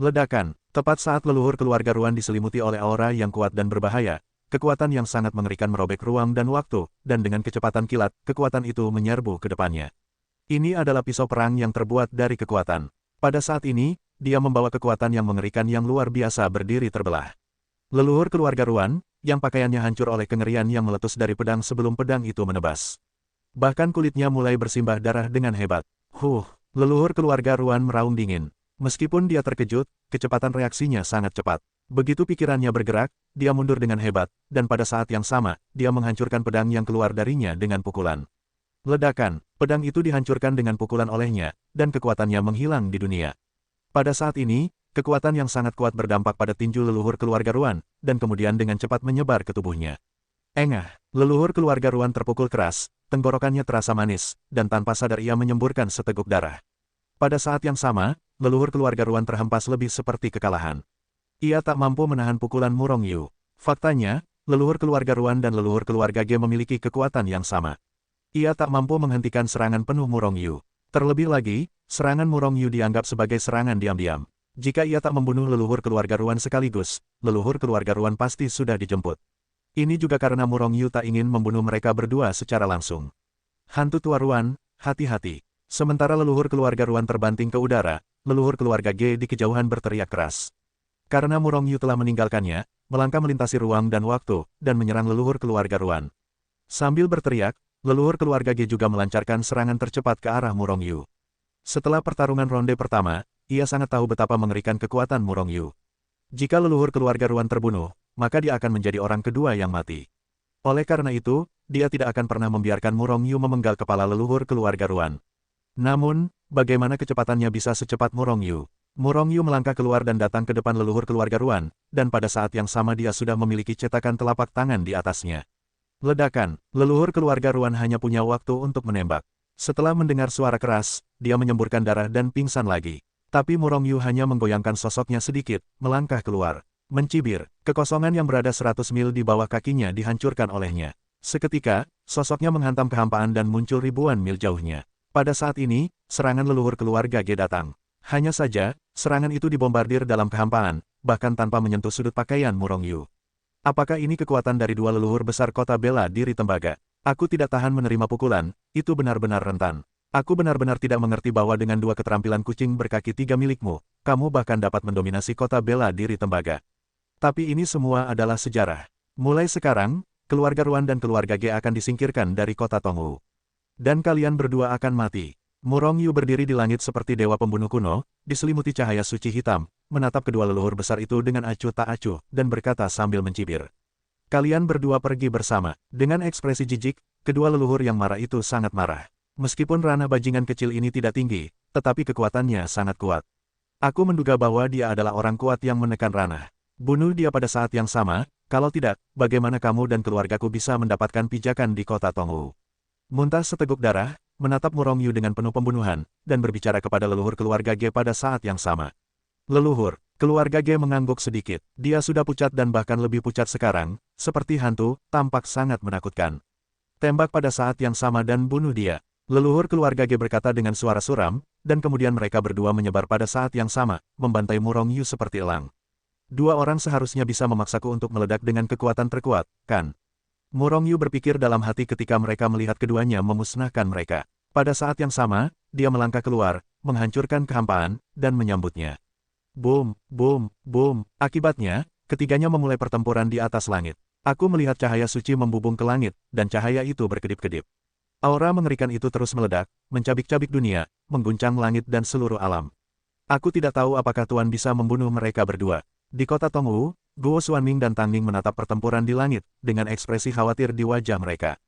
Ledakan, tepat saat leluhur keluarga Ruan diselimuti oleh aura yang kuat dan berbahaya, kekuatan yang sangat mengerikan merobek ruang dan waktu, dan dengan kecepatan kilat, kekuatan itu menyerbu ke depannya. Ini adalah pisau perang yang terbuat dari kekuatan. Pada saat ini, dia membawa kekuatan yang mengerikan yang luar biasa berdiri terbelah. Leluhur keluarga Ruan, yang pakaiannya hancur oleh kengerian yang meletus dari pedang sebelum pedang itu menebas. Bahkan kulitnya mulai bersimbah darah dengan hebat. Leluhur keluarga Ruan meraung dingin. Meskipun dia terkejut, kecepatan reaksinya sangat cepat. Begitu pikirannya bergerak, dia mundur dengan hebat, dan pada saat yang sama, dia menghancurkan pedang yang keluar darinya dengan pukulan. Ledakan, pedang itu dihancurkan dengan pukulan olehnya, dan kekuatannya menghilang di dunia. Pada saat ini, kekuatan yang sangat kuat berdampak pada tinju leluhur keluarga Ruan, dan kemudian dengan cepat menyebar ke tubuhnya. Engah, leluhur keluarga Ruan terpukul keras, tenggorokannya terasa manis, dan tanpa sadar ia menyemburkan seteguk darah. Pada saat yang sama, leluhur keluarga Ruan terhempas lebih seperti kekalahan. Ia tak mampu menahan pukulan Murong Yu. Faktanya, leluhur keluarga Ruan dan leluhur keluarga Ge memiliki kekuatan yang sama. Ia tak mampu menghentikan serangan penuh Murong Yu. Terlebih lagi, serangan Murong Yu dianggap sebagai serangan diam-diam. Jika ia tak membunuh leluhur keluarga Ruan sekaligus, leluhur keluarga Ruan pasti sudah dijemput. Ini juga karena Murong Yu tak ingin membunuh mereka berdua secara langsung. Hantu tua Ruan, hati-hati. Sementara leluhur keluarga Ruan terbanting ke udara, leluhur keluarga Ge di kejauhan berteriak keras. Karena Murong Yu telah meninggalkannya, melangkah melintasi ruang dan waktu, dan menyerang leluhur keluarga Ruan. Sambil berteriak, leluhur keluarga Ge juga melancarkan serangan tercepat ke arah Murong Yu. Setelah pertarungan ronde pertama, ia sangat tahu betapa mengerikan kekuatan Murong Yu. Jika leluhur keluarga Ruan terbunuh, maka dia akan menjadi orang kedua yang mati. Oleh karena itu, dia tidak akan pernah membiarkan Murong Yu memenggal kepala leluhur keluarga Ruan. Namun, bagaimana kecepatannya bisa secepat Murong Yu? Murong Yu melangkah keluar dan datang ke depan leluhur keluarga Ruan, dan pada saat yang sama dia sudah memiliki cetakan telapak tangan di atasnya. Ledakan, leluhur keluarga Ruan hanya punya waktu untuk menembak. Setelah mendengar suara keras, dia menyemburkan darah dan pingsan lagi. Tapi Murong Yu hanya menggoyangkan sosoknya sedikit, melangkah keluar. Mencibir, kekosongan yang berada 100 mil di bawah kakinya dihancurkan olehnya. Seketika, sosoknya menghantam kehampaan dan muncul ribuan mil jauhnya. Pada saat ini, serangan leluhur keluarga Ge datang. Hanya saja, serangan itu dibombardir dalam kehampaan, bahkan tanpa menyentuh sudut pakaian Murong Yu. Apakah ini kekuatan dari dua leluhur besar kota bela diri tembaga? Aku tidak tahan menerima pukulan, itu benar-benar rentan. Aku benar-benar tidak mengerti bahwa dengan dua keterampilan kucing berkaki tiga milikmu, kamu bahkan dapat mendominasi kota bela diri tembaga. Tapi ini semua adalah sejarah. Mulai sekarang, keluarga Ruan dan keluarga Ge akan disingkirkan dari kota Tongwu. Dan kalian berdua akan mati. Murong Yu berdiri di langit seperti dewa pembunuh kuno, diselimuti cahaya suci hitam, menatap kedua leluhur besar itu dengan acuh tak acuh, dan berkata sambil mencibir. Kalian berdua pergi bersama. Dengan ekspresi jijik, kedua leluhur yang marah itu sangat marah. Meskipun ranah bajingan kecil ini tidak tinggi, tetapi kekuatannya sangat kuat. Aku menduga bahwa dia adalah orang kuat yang menekan ranah. Bunuh dia pada saat yang sama, kalau tidak, bagaimana kamu dan keluargaku bisa mendapatkan pijakan di kota Tongwu? Muntah seteguk darah, menatap Murong Yu dengan penuh pembunuhan, dan berbicara kepada leluhur keluarga Ge pada saat yang sama. Leluhur, keluarga Ge mengangguk sedikit. Dia sudah pucat dan bahkan lebih pucat sekarang, seperti hantu, tampak sangat menakutkan. Tembak pada saat yang sama dan bunuh dia. Leluhur keluarga Ge berkata dengan suara suram, dan kemudian mereka berdua menyebar pada saat yang sama, membantai Murong Yu seperti elang. Dua orang seharusnya bisa memaksaku untuk meledak dengan kekuatan terkuat, kan? Murong Yu berpikir dalam hati ketika mereka melihat keduanya memusnahkan mereka. Pada saat yang sama, dia melangkah keluar, menghancurkan kehampaan, dan menyambutnya. Boom, boom, boom. Akibatnya, ketiganya memulai pertempuran di atas langit. Aku melihat cahaya suci membubung ke langit, dan cahaya itu berkedip-kedip. Aura mengerikan itu terus meledak, mencabik-cabik dunia, mengguncang langit dan seluruh alam. Aku tidak tahu apakah Tuan bisa membunuh mereka berdua. Di kota Tongwu, Guo Xuanming dan Tang Ning menatap pertempuran di langit, dengan ekspresi khawatir di wajah mereka.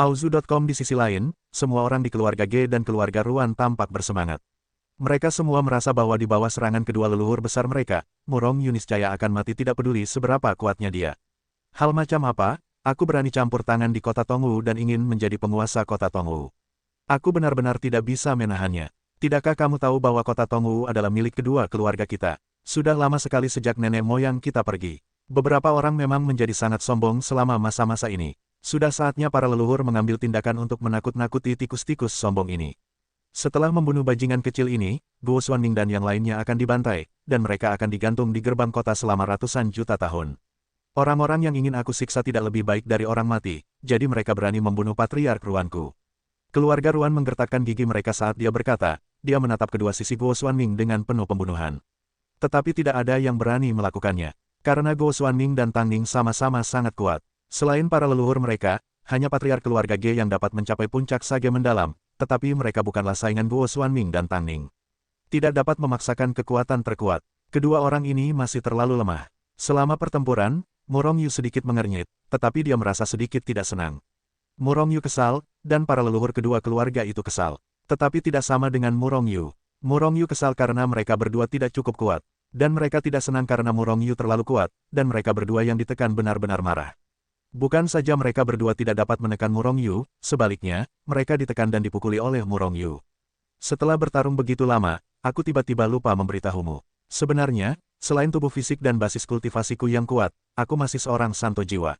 Auzu.com di sisi lain, semua orang di keluarga Ge dan keluarga Ruan tampak bersemangat. Mereka semua merasa bahwa di bawah serangan kedua leluhur besar mereka, Murong Yu niscaya akan mati tidak peduli seberapa kuatnya dia. Hal macam apa, aku berani campur tangan di kota Tongwu dan ingin menjadi penguasa kota Tongwu. Aku benar-benar tidak bisa menahannya. Tidakkah kamu tahu bahwa kota Tongwu adalah milik kedua keluarga kita? Sudah lama sekali sejak nenek moyang kita pergi. Beberapa orang memang menjadi sangat sombong selama masa-masa ini. Sudah saatnya para leluhur mengambil tindakan untuk menakut-nakuti tikus-tikus sombong ini. Setelah membunuh bajingan kecil ini, Guo Xuanming dan yang lainnya akan dibantai, dan mereka akan digantung di gerbang kota selama ratusan juta tahun. Orang-orang yang ingin aku siksa tidak lebih baik dari orang mati, jadi mereka berani membunuh patriark Ruanku. Keluarga Ruan menggertakkan gigi mereka saat dia berkata, dia menatap kedua sisi Guo Xuanming dengan penuh pembunuhan. Tetapi tidak ada yang berani melakukannya, karena Guo Xuanming dan Tang Ning sama-sama sangat kuat. Selain para leluhur mereka, hanya patriark keluarga Ge yang dapat mencapai puncak sage mendalam, tetapi mereka bukanlah saingan Guo Xuanming dan Tang Ning. Tidak dapat memaksakan kekuatan terkuat. Kedua orang ini masih terlalu lemah. Selama pertempuran, Murong Yu sedikit mengernyit, tetapi dia merasa sedikit tidak senang. Murong Yu kesal, dan para leluhur kedua keluarga itu kesal. Tetapi tidak sama dengan Murong Yu. Murong Yu kesal karena mereka berdua tidak cukup kuat. Dan mereka tidak senang karena Murong Yu terlalu kuat, dan mereka berdua yang ditekan benar-benar marah. Bukan saja mereka berdua tidak dapat menekan Murong Yu, sebaliknya, mereka ditekan dan dipukuli oleh Murong Yu. Setelah bertarung begitu lama, aku tiba-tiba lupa memberitahumu. Sebenarnya, selain tubuh fisik dan basis kultivasiku yang kuat, aku masih seorang santo jiwa.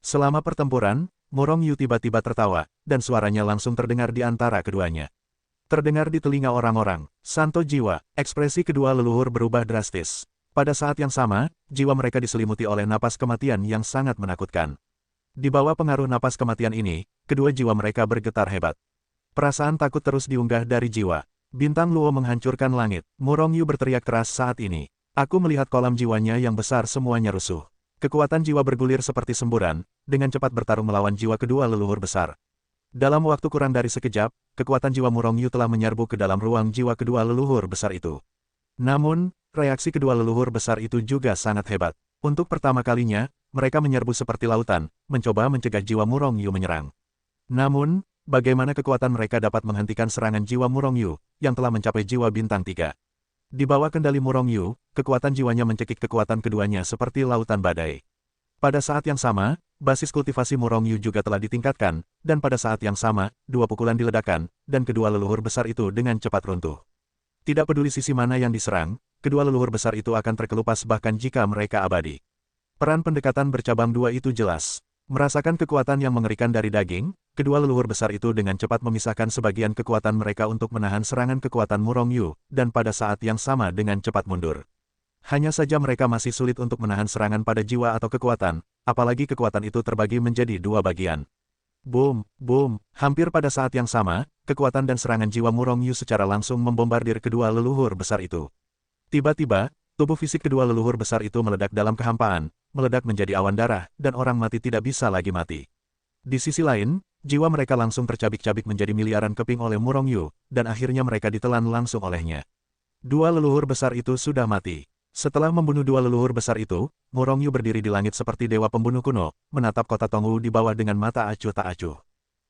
Selama pertempuran, Murong Yu tiba-tiba tertawa, dan suaranya langsung terdengar di antara keduanya. Terdengar di telinga orang-orang, santo jiwa, ekspresi kedua leluhur berubah drastis. Pada saat yang sama, jiwa mereka diselimuti oleh napas kematian yang sangat menakutkan. Di bawah pengaruh napas kematian ini, kedua jiwa mereka bergetar hebat. Perasaan takut terus diunggah dari jiwa. Bintang Luo menghancurkan langit. Murong Yu berteriak keras saat ini. Aku melihat kolam jiwanya yang besar semuanya rusuh. Kekuatan jiwa bergulir seperti semburan, dengan cepat bertarung melawan jiwa kedua leluhur besar. Dalam waktu kurang dari sekejap, kekuatan jiwa Murong Yu telah menyerbu ke dalam ruang jiwa kedua leluhur besar itu. Namun, reaksi kedua leluhur besar itu juga sangat hebat. Untuk pertama kalinya, mereka menyerbu seperti lautan, mencoba mencegah jiwa Murong Yu menyerang. Namun, bagaimana kekuatan mereka dapat menghentikan serangan jiwa Murong Yu, yang telah mencapai jiwa bintang 3. Di bawah kendali Murong Yu, kekuatan jiwanya mencekik kekuatan keduanya seperti lautan badai. Pada saat yang sama, basis kultivasi Murong Yu juga telah ditingkatkan, dan pada saat yang sama, dua pukulan diledakkan, dan kedua leluhur besar itu dengan cepat runtuh. Tidak peduli sisi mana yang diserang, kedua leluhur besar itu akan terkelupas bahkan jika mereka abadi. Peran pendekatan bercabang dua itu jelas. Merasakan kekuatan yang mengerikan dari daging, kedua leluhur besar itu dengan cepat memisahkan sebagian kekuatan mereka untuk menahan serangan kekuatan Murong Yu, dan pada saat yang sama dengan cepat mundur. Hanya saja mereka masih sulit untuk menahan serangan pada jiwa atau kekuatan, apalagi kekuatan itu terbagi menjadi dua bagian. Boom, boom, hampir pada saat yang sama, kekuatan dan serangan jiwa Murong Yu secara langsung membombardir kedua leluhur besar itu. Tiba-tiba, tubuh fisik kedua leluhur besar itu meledak dalam kehampaan, meledak menjadi awan darah, dan orang mati tidak bisa lagi mati. Di sisi lain, jiwa mereka langsung tercabik-cabik menjadi miliaran keping oleh Murong Yu, dan akhirnya mereka ditelan langsung olehnya. Dua leluhur besar itu sudah mati. Setelah membunuh dua leluhur besar itu, Murong Yu berdiri di langit seperti dewa pembunuh kuno, menatap kota Tongwu di bawah dengan mata acuh tak acuh.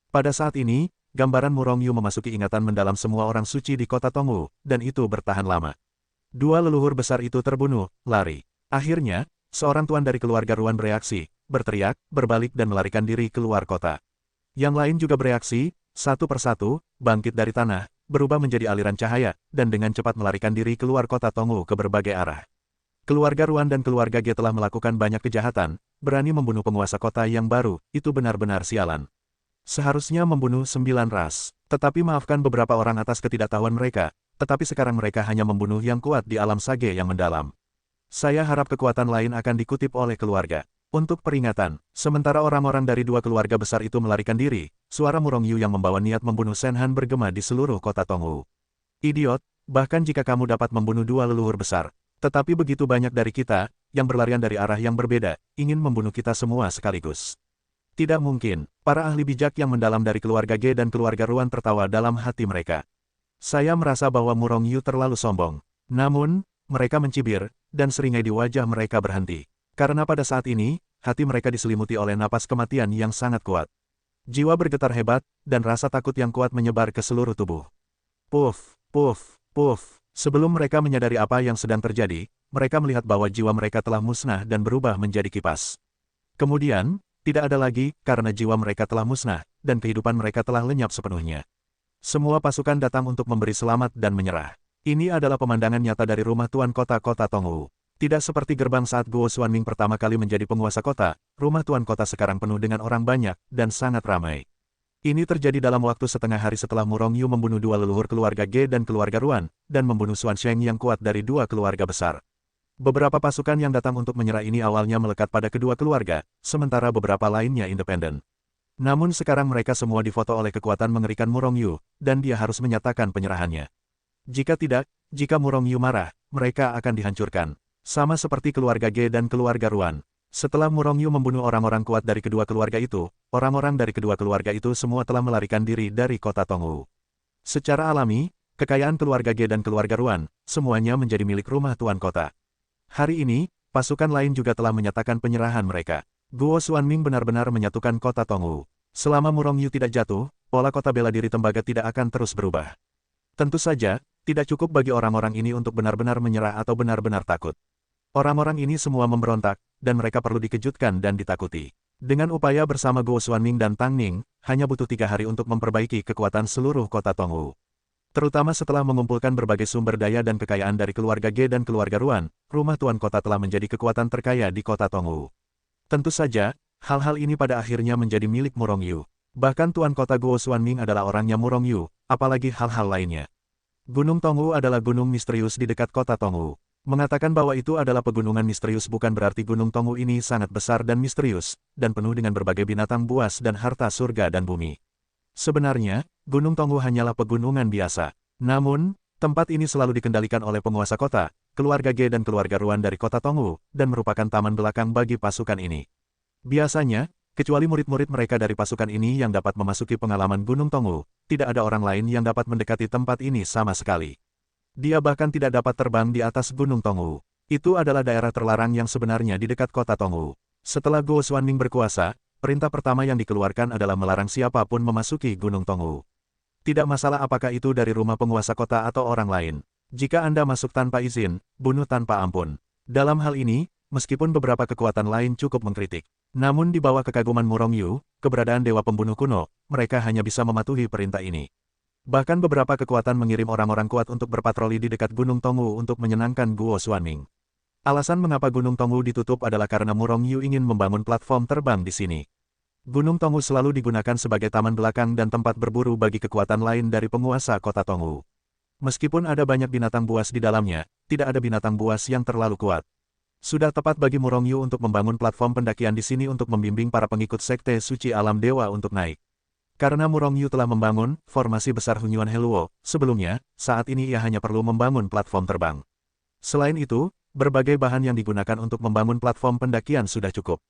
Pada saat ini, gambaran Murong Yu memasuki ingatan mendalam semua orang suci di kota Tongwu, dan itu bertahan lama. Dua leluhur besar itu terbunuh, lari. Akhirnya, seorang tuan dari keluarga Ruan bereaksi, berteriak, berbalik dan melarikan diri keluar kota. Yang lain juga bereaksi, satu persatu, bangkit dari tanah, berubah menjadi aliran cahaya, dan dengan cepat melarikan diri keluar kota Tongwu ke berbagai arah. Keluarga Ruan dan keluarga Ge telah melakukan banyak kejahatan, berani membunuh penguasa kota yang baru, itu benar-benar sialan. Seharusnya membunuh 9 ras, tetapi maafkan beberapa orang atas ketidaktahuan mereka, tetapi sekarang mereka hanya membunuh yang kuat di alam sage yang mendalam. Saya harap kekuatan lain akan dikutip oleh keluarga. Untuk peringatan, sementara orang-orang dari dua keluarga besar itu melarikan diri, suara Murong Yu yang membawa niat membunuh Shen Han bergema di seluruh kota Tongwu. Idiot, bahkan jika kamu dapat membunuh dua leluhur besar, tetapi begitu banyak dari kita, yang berlarian dari arah yang berbeda, ingin membunuh kita semua sekaligus. Tidak mungkin, para ahli bijak yang mendalam dari keluarga Ge dan keluarga Ruan tertawa dalam hati mereka. Saya merasa bahwa Murong Yu terlalu sombong. Namun, mereka mencibir, dan seringai di wajah mereka berhenti. Karena pada saat ini, hati mereka diselimuti oleh napas kematian yang sangat kuat. Jiwa bergetar hebat, dan rasa takut yang kuat menyebar ke seluruh tubuh. Puff, puff, puff. Sebelum mereka menyadari apa yang sedang terjadi, mereka melihat bahwa jiwa mereka telah musnah dan berubah menjadi kipas. Kemudian, tidak ada lagi, karena jiwa mereka telah musnah, dan kehidupan mereka telah lenyap sepenuhnya. Semua pasukan datang untuk memberi selamat dan menyerah. Ini adalah pemandangan nyata dari rumah tuan kota-kota Tongwu. Tidak seperti gerbang saat Guo Xuanming pertama kali menjadi penguasa kota, rumah tuan kota sekarang penuh dengan orang banyak, dan sangat ramai. Ini terjadi dalam waktu setengah hari setelah Mu Rongyu membunuh dua leluhur keluarga Ge dan keluarga Ruan, dan membunuh Xuan Sheng yang kuat dari dua keluarga besar. Beberapa pasukan yang datang untuk menyerah ini awalnya melekat pada kedua keluarga, sementara beberapa lainnya independen. Namun sekarang mereka semua difoto oleh kekuatan mengerikan Mu Rongyu, dan dia harus menyatakan penyerahannya. Jika tidak, jika Mu Rongyu marah, mereka akan dihancurkan. Sama seperti keluarga Ge dan keluarga Ruan. Setelah Mu Rongyu membunuh orang-orang kuat dari kedua keluarga itu, orang-orang dari kedua keluarga itu semua telah melarikan diri dari kota Tongwu. Secara alami, kekayaan keluarga Ge dan keluarga Ruan, semuanya menjadi milik rumah tuan kota. Hari ini, pasukan lain juga telah menyatakan penyerahan mereka. Guo Xuanming benar-benar menyatukan kota Tongwu. Selama Mu Rongyu tidak jatuh, pola kota bela diri tembaga tidak akan terus berubah. Tentu saja, tidak cukup bagi orang-orang ini untuk benar-benar menyerah atau benar-benar takut. Orang-orang ini semua memberontak, dan mereka perlu dikejutkan dan ditakuti. Dengan upaya bersama Guo Xuanming dan Tang Ning, hanya butuh 3 hari untuk memperbaiki kekuatan seluruh kota Tongwu. Terutama setelah mengumpulkan berbagai sumber daya dan kekayaan dari keluarga Ge dan keluarga Ruan, rumah tuan kota telah menjadi kekuatan terkaya di kota Tongwu. Tentu saja, hal-hal ini pada akhirnya menjadi milik Mu Rongyu. Bahkan tuan kota Guo Xuanming adalah orangnya Mu Rongyu, apalagi hal-hal lainnya. Gunung Tongwu adalah gunung misterius di dekat kota Tongwu. Mengatakan bahwa itu adalah pegunungan misterius bukan berarti Gunung Tongwu ini sangat besar dan misterius, dan penuh dengan berbagai binatang buas dan harta surga dan bumi. Sebenarnya, Gunung Tongwu hanyalah pegunungan biasa. Namun, tempat ini selalu dikendalikan oleh penguasa kota, keluarga Ge dan keluarga Ruan dari kota Tongwu, dan merupakan taman belakang bagi pasukan ini. Biasanya, kecuali murid-murid mereka dari pasukan ini yang dapat memasuki pengalaman Gunung Tongwu, tidak ada orang lain yang dapat mendekati tempat ini sama sekali. Dia bahkan tidak dapat terbang di atas Gunung Tongwu. Itu adalah daerah terlarang yang sebenarnya di dekat kota Tongwu. Setelah Guo Xuanming berkuasa, perintah pertama yang dikeluarkan adalah melarang siapapun memasuki Gunung Tongwu. Tidak masalah apakah itu dari rumah penguasa kota atau orang lain. Jika Anda masuk tanpa izin, bunuh tanpa ampun. Dalam hal ini, meskipun beberapa kekuatan lain cukup mengkritik, namun di bawah kekaguman Mu Rongyu, keberadaan Dewa Pembunuh Kuno, mereka hanya bisa mematuhi perintah ini. Bahkan beberapa kekuatan mengirim orang-orang kuat untuk berpatroli di dekat Gunung Tongwu untuk menyenangkan Guo Xuanming. Alasan mengapa Gunung Tongwu ditutup adalah karena Mu Rongyu ingin membangun platform terbang di sini. Gunung Tongwu selalu digunakan sebagai taman belakang dan tempat berburu bagi kekuatan lain dari penguasa kota Tongwu. Meskipun ada banyak binatang buas di dalamnya, tidak ada binatang buas yang terlalu kuat. Sudah tepat bagi Mu Rongyu untuk membangun platform pendakian di sini untuk membimbing para pengikut sekte suci alam dewa untuk naik. Karena Mu Rongyu telah membangun formasi besar Hunyuan Heluo, sebelumnya, saat ini ia hanya perlu membangun platform terbang. Selain itu, berbagai bahan yang digunakan untuk membangun platform pendakian sudah cukup.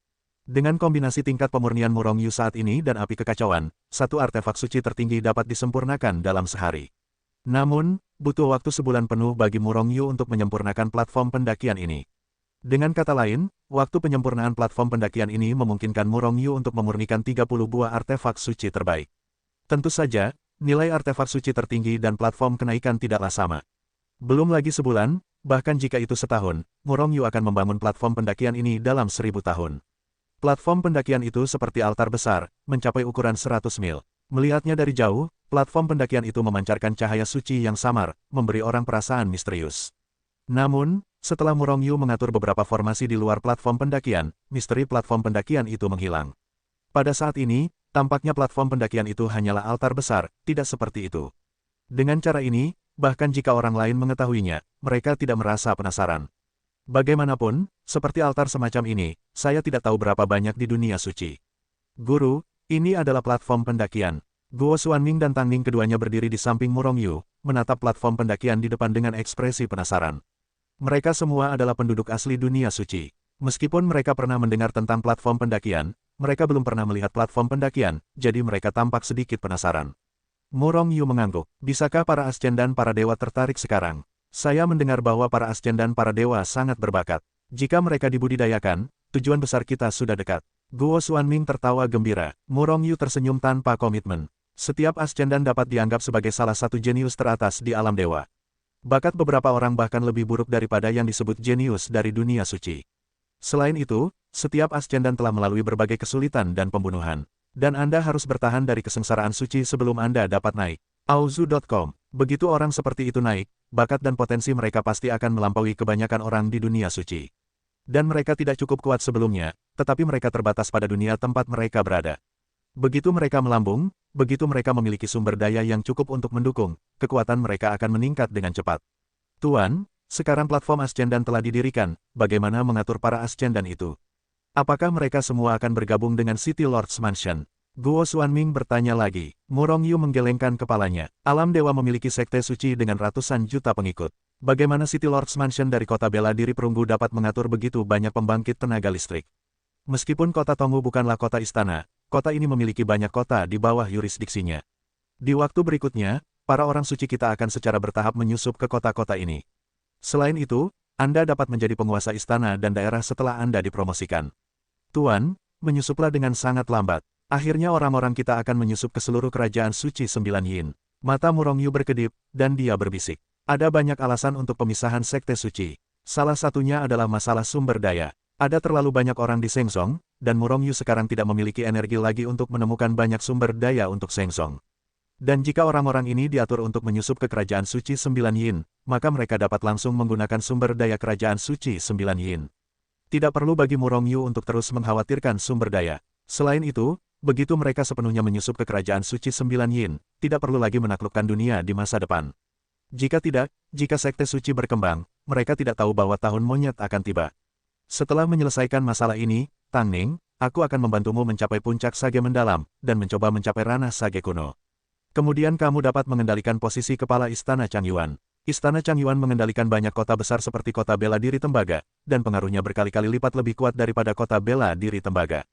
Dengan kombinasi tingkat pemurnian Mu Rongyu saat ini dan api kekacauan, satu artefak suci tertinggi dapat disempurnakan dalam sehari. Namun, butuh waktu sebulan penuh bagi Mu Rongyu untuk menyempurnakan platform pendakian ini. Dengan kata lain, waktu penyempurnaan platform pendakian ini memungkinkan Mu Rongyu untuk memurnikan 30 buah artefak suci terbaik. Tentu saja, nilai artefak suci tertinggi dan platform kenaikan tidaklah sama. Belum lagi sebulan, bahkan jika itu setahun, Mu Rongyu akan membangun platform pendakian ini dalam 1000 tahun. Platform pendakian itu seperti altar besar, mencapai ukuran 100 mil. Melihatnya dari jauh, platform pendakian itu memancarkan cahaya suci yang samar, memberi orang perasaan misterius. Namun, setelah Mu Rongyu mengatur beberapa formasi di luar platform pendakian, misteri platform pendakian itu menghilang. Pada saat ini, tampaknya platform pendakian itu hanyalah altar besar, tidak seperti itu. Dengan cara ini, bahkan jika orang lain mengetahuinya, mereka tidak merasa penasaran. Bagaimanapun, seperti altar semacam ini, saya tidak tahu berapa banyak di dunia suci. Guru, ini adalah platform pendakian. Guo Xuanming dan Tang Ning keduanya berdiri di samping Mu Rongyu, menatap platform pendakian di depan dengan ekspresi penasaran. Mereka semua adalah penduduk asli dunia suci. Meskipun mereka pernah mendengar tentang platform pendakian, mereka belum pernah melihat platform pendakian, jadi mereka tampak sedikit penasaran. Mu Rongyu mengangguk. Bisakah para ascen dan para dewa tertarik sekarang? Saya mendengar bahwa para ascen dan para dewa sangat berbakat. Jika mereka dibudidayakan, tujuan besar kita sudah dekat. Guo Xuanming tertawa gembira. Mu Rongyu tersenyum tanpa komitmen. Setiap ascen dan dapat dianggap sebagai salah satu jenius teratas di alam dewa. Bakat beberapa orang bahkan lebih buruk daripada yang disebut jenius dari dunia suci. Selain itu, setiap ascendan telah melalui berbagai kesulitan dan pembunuhan. Dan Anda harus bertahan dari kesengsaraan suci sebelum Anda dapat naik. Auzu.com. Begitu orang seperti itu naik, bakat dan potensi mereka pasti akan melampaui kebanyakan orang di dunia suci. Dan mereka tidak cukup kuat sebelumnya, tetapi mereka terbatas pada dunia tempat mereka berada. Begitu mereka melambung, begitu mereka memiliki sumber daya yang cukup untuk mendukung, kekuatan mereka akan meningkat dengan cepat. Tuan, sekarang platform Ascendan telah didirikan, bagaimana mengatur para Ascendan itu? Apakah mereka semua akan bergabung dengan City Lord's Mansion? Guo Xuanming bertanya lagi. Murong Yu menggelengkan kepalanya. Alam Dewa memiliki sekte suci dengan ratusan juta pengikut. Bagaimana City Lord's Mansion dari kota bela diri perunggu dapat mengatur begitu banyak pembangkit tenaga listrik? Meskipun kota Tongwu bukanlah kota istana, kota ini memiliki banyak kota di bawah yurisdiksinya. Di waktu berikutnya, para orang suci kita akan secara bertahap menyusup ke kota-kota ini. Selain itu, Anda dapat menjadi penguasa istana dan daerah setelah Anda dipromosikan. Tuan, menyusuplah dengan sangat lambat. Akhirnya orang-orang kita akan menyusup ke seluruh kerajaan suci 9 Yin. Mata Murong Yu berkedip, dan dia berbisik. Ada banyak alasan untuk pemisahan sekte suci. Salah satunya adalah masalah sumber daya. Ada terlalu banyak orang di Shenzong, dan Murong Yu sekarang tidak memiliki energi lagi untuk menemukan banyak sumber daya untuk Shenzong. Dan jika orang-orang ini diatur untuk menyusup ke kerajaan suci 9 Yin, maka mereka dapat langsung menggunakan sumber daya kerajaan suci 9 Yin. Tidak perlu bagi Murong Yu untuk terus mengkhawatirkan sumber daya. Selain itu, begitu mereka sepenuhnya menyusup ke kerajaan suci 9 Yin, tidak perlu lagi menaklukkan dunia di masa depan. Jika tidak, jika sekte suci berkembang, mereka tidak tahu bahwa tahun monyet akan tiba. Setelah menyelesaikan masalah ini, Tang Ning, aku akan membantumu mencapai puncak sage mendalam, dan mencoba mencapai ranah sage kuno. Kemudian kamu dapat mengendalikan posisi kepala Istana Changyuan. Istana Changyuan mengendalikan banyak kota besar seperti kota bela diri tembaga, dan pengaruhnya berkali-kali lipat lebih kuat daripada kota bela diri tembaga.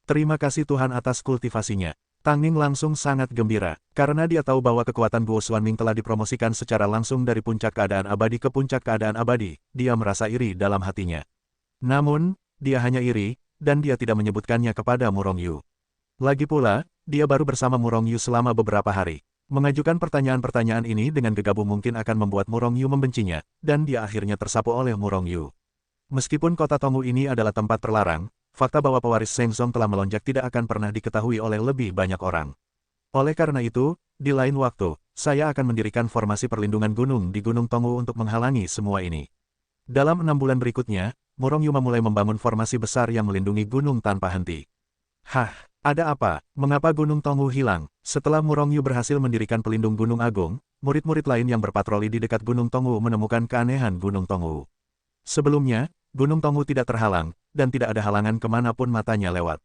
Terima kasih Tuhan atas kultivasinya. Tang Ning langsung sangat gembira, karena dia tahu bahwa kekuatan Guo Xuanming telah dipromosikan secara langsung dari puncak keadaan abadi ke puncak keadaan abadi. Dia merasa iri dalam hatinya. Namun, dia hanya iri, dan dia tidak menyebutkannya kepada Murong Yu. Lagi pula, dia baru bersama Murong Yu selama beberapa hari. Mengajukan pertanyaan-pertanyaan ini dengan gegabah mungkin akan membuat Murong Yu membencinya, dan dia akhirnya tersapu oleh Murong Yu. Meskipun kota Tongwu ini adalah tempat terlarang, fakta bahwa pewaris Shenzong telah melonjak tidak akan pernah diketahui oleh lebih banyak orang. Oleh karena itu, di lain waktu, saya akan mendirikan formasi perlindungan gunung di Gunung Tongwu untuk menghalangi semua ini. Dalam 6 bulan berikutnya, Murong Yu memulai membangun formasi besar yang melindungi gunung tanpa henti. Hah, ada apa? Mengapa Gunung Tongwu hilang? Setelah Murong Yu berhasil mendirikan pelindung Gunung Agung, murid-murid lain yang berpatroli di dekat Gunung Tongwu menemukan keanehan Gunung Tongwu. Sebelumnya, Gunung Tongwu tidak terhalang, dan tidak ada halangan kemanapun matanya lewat.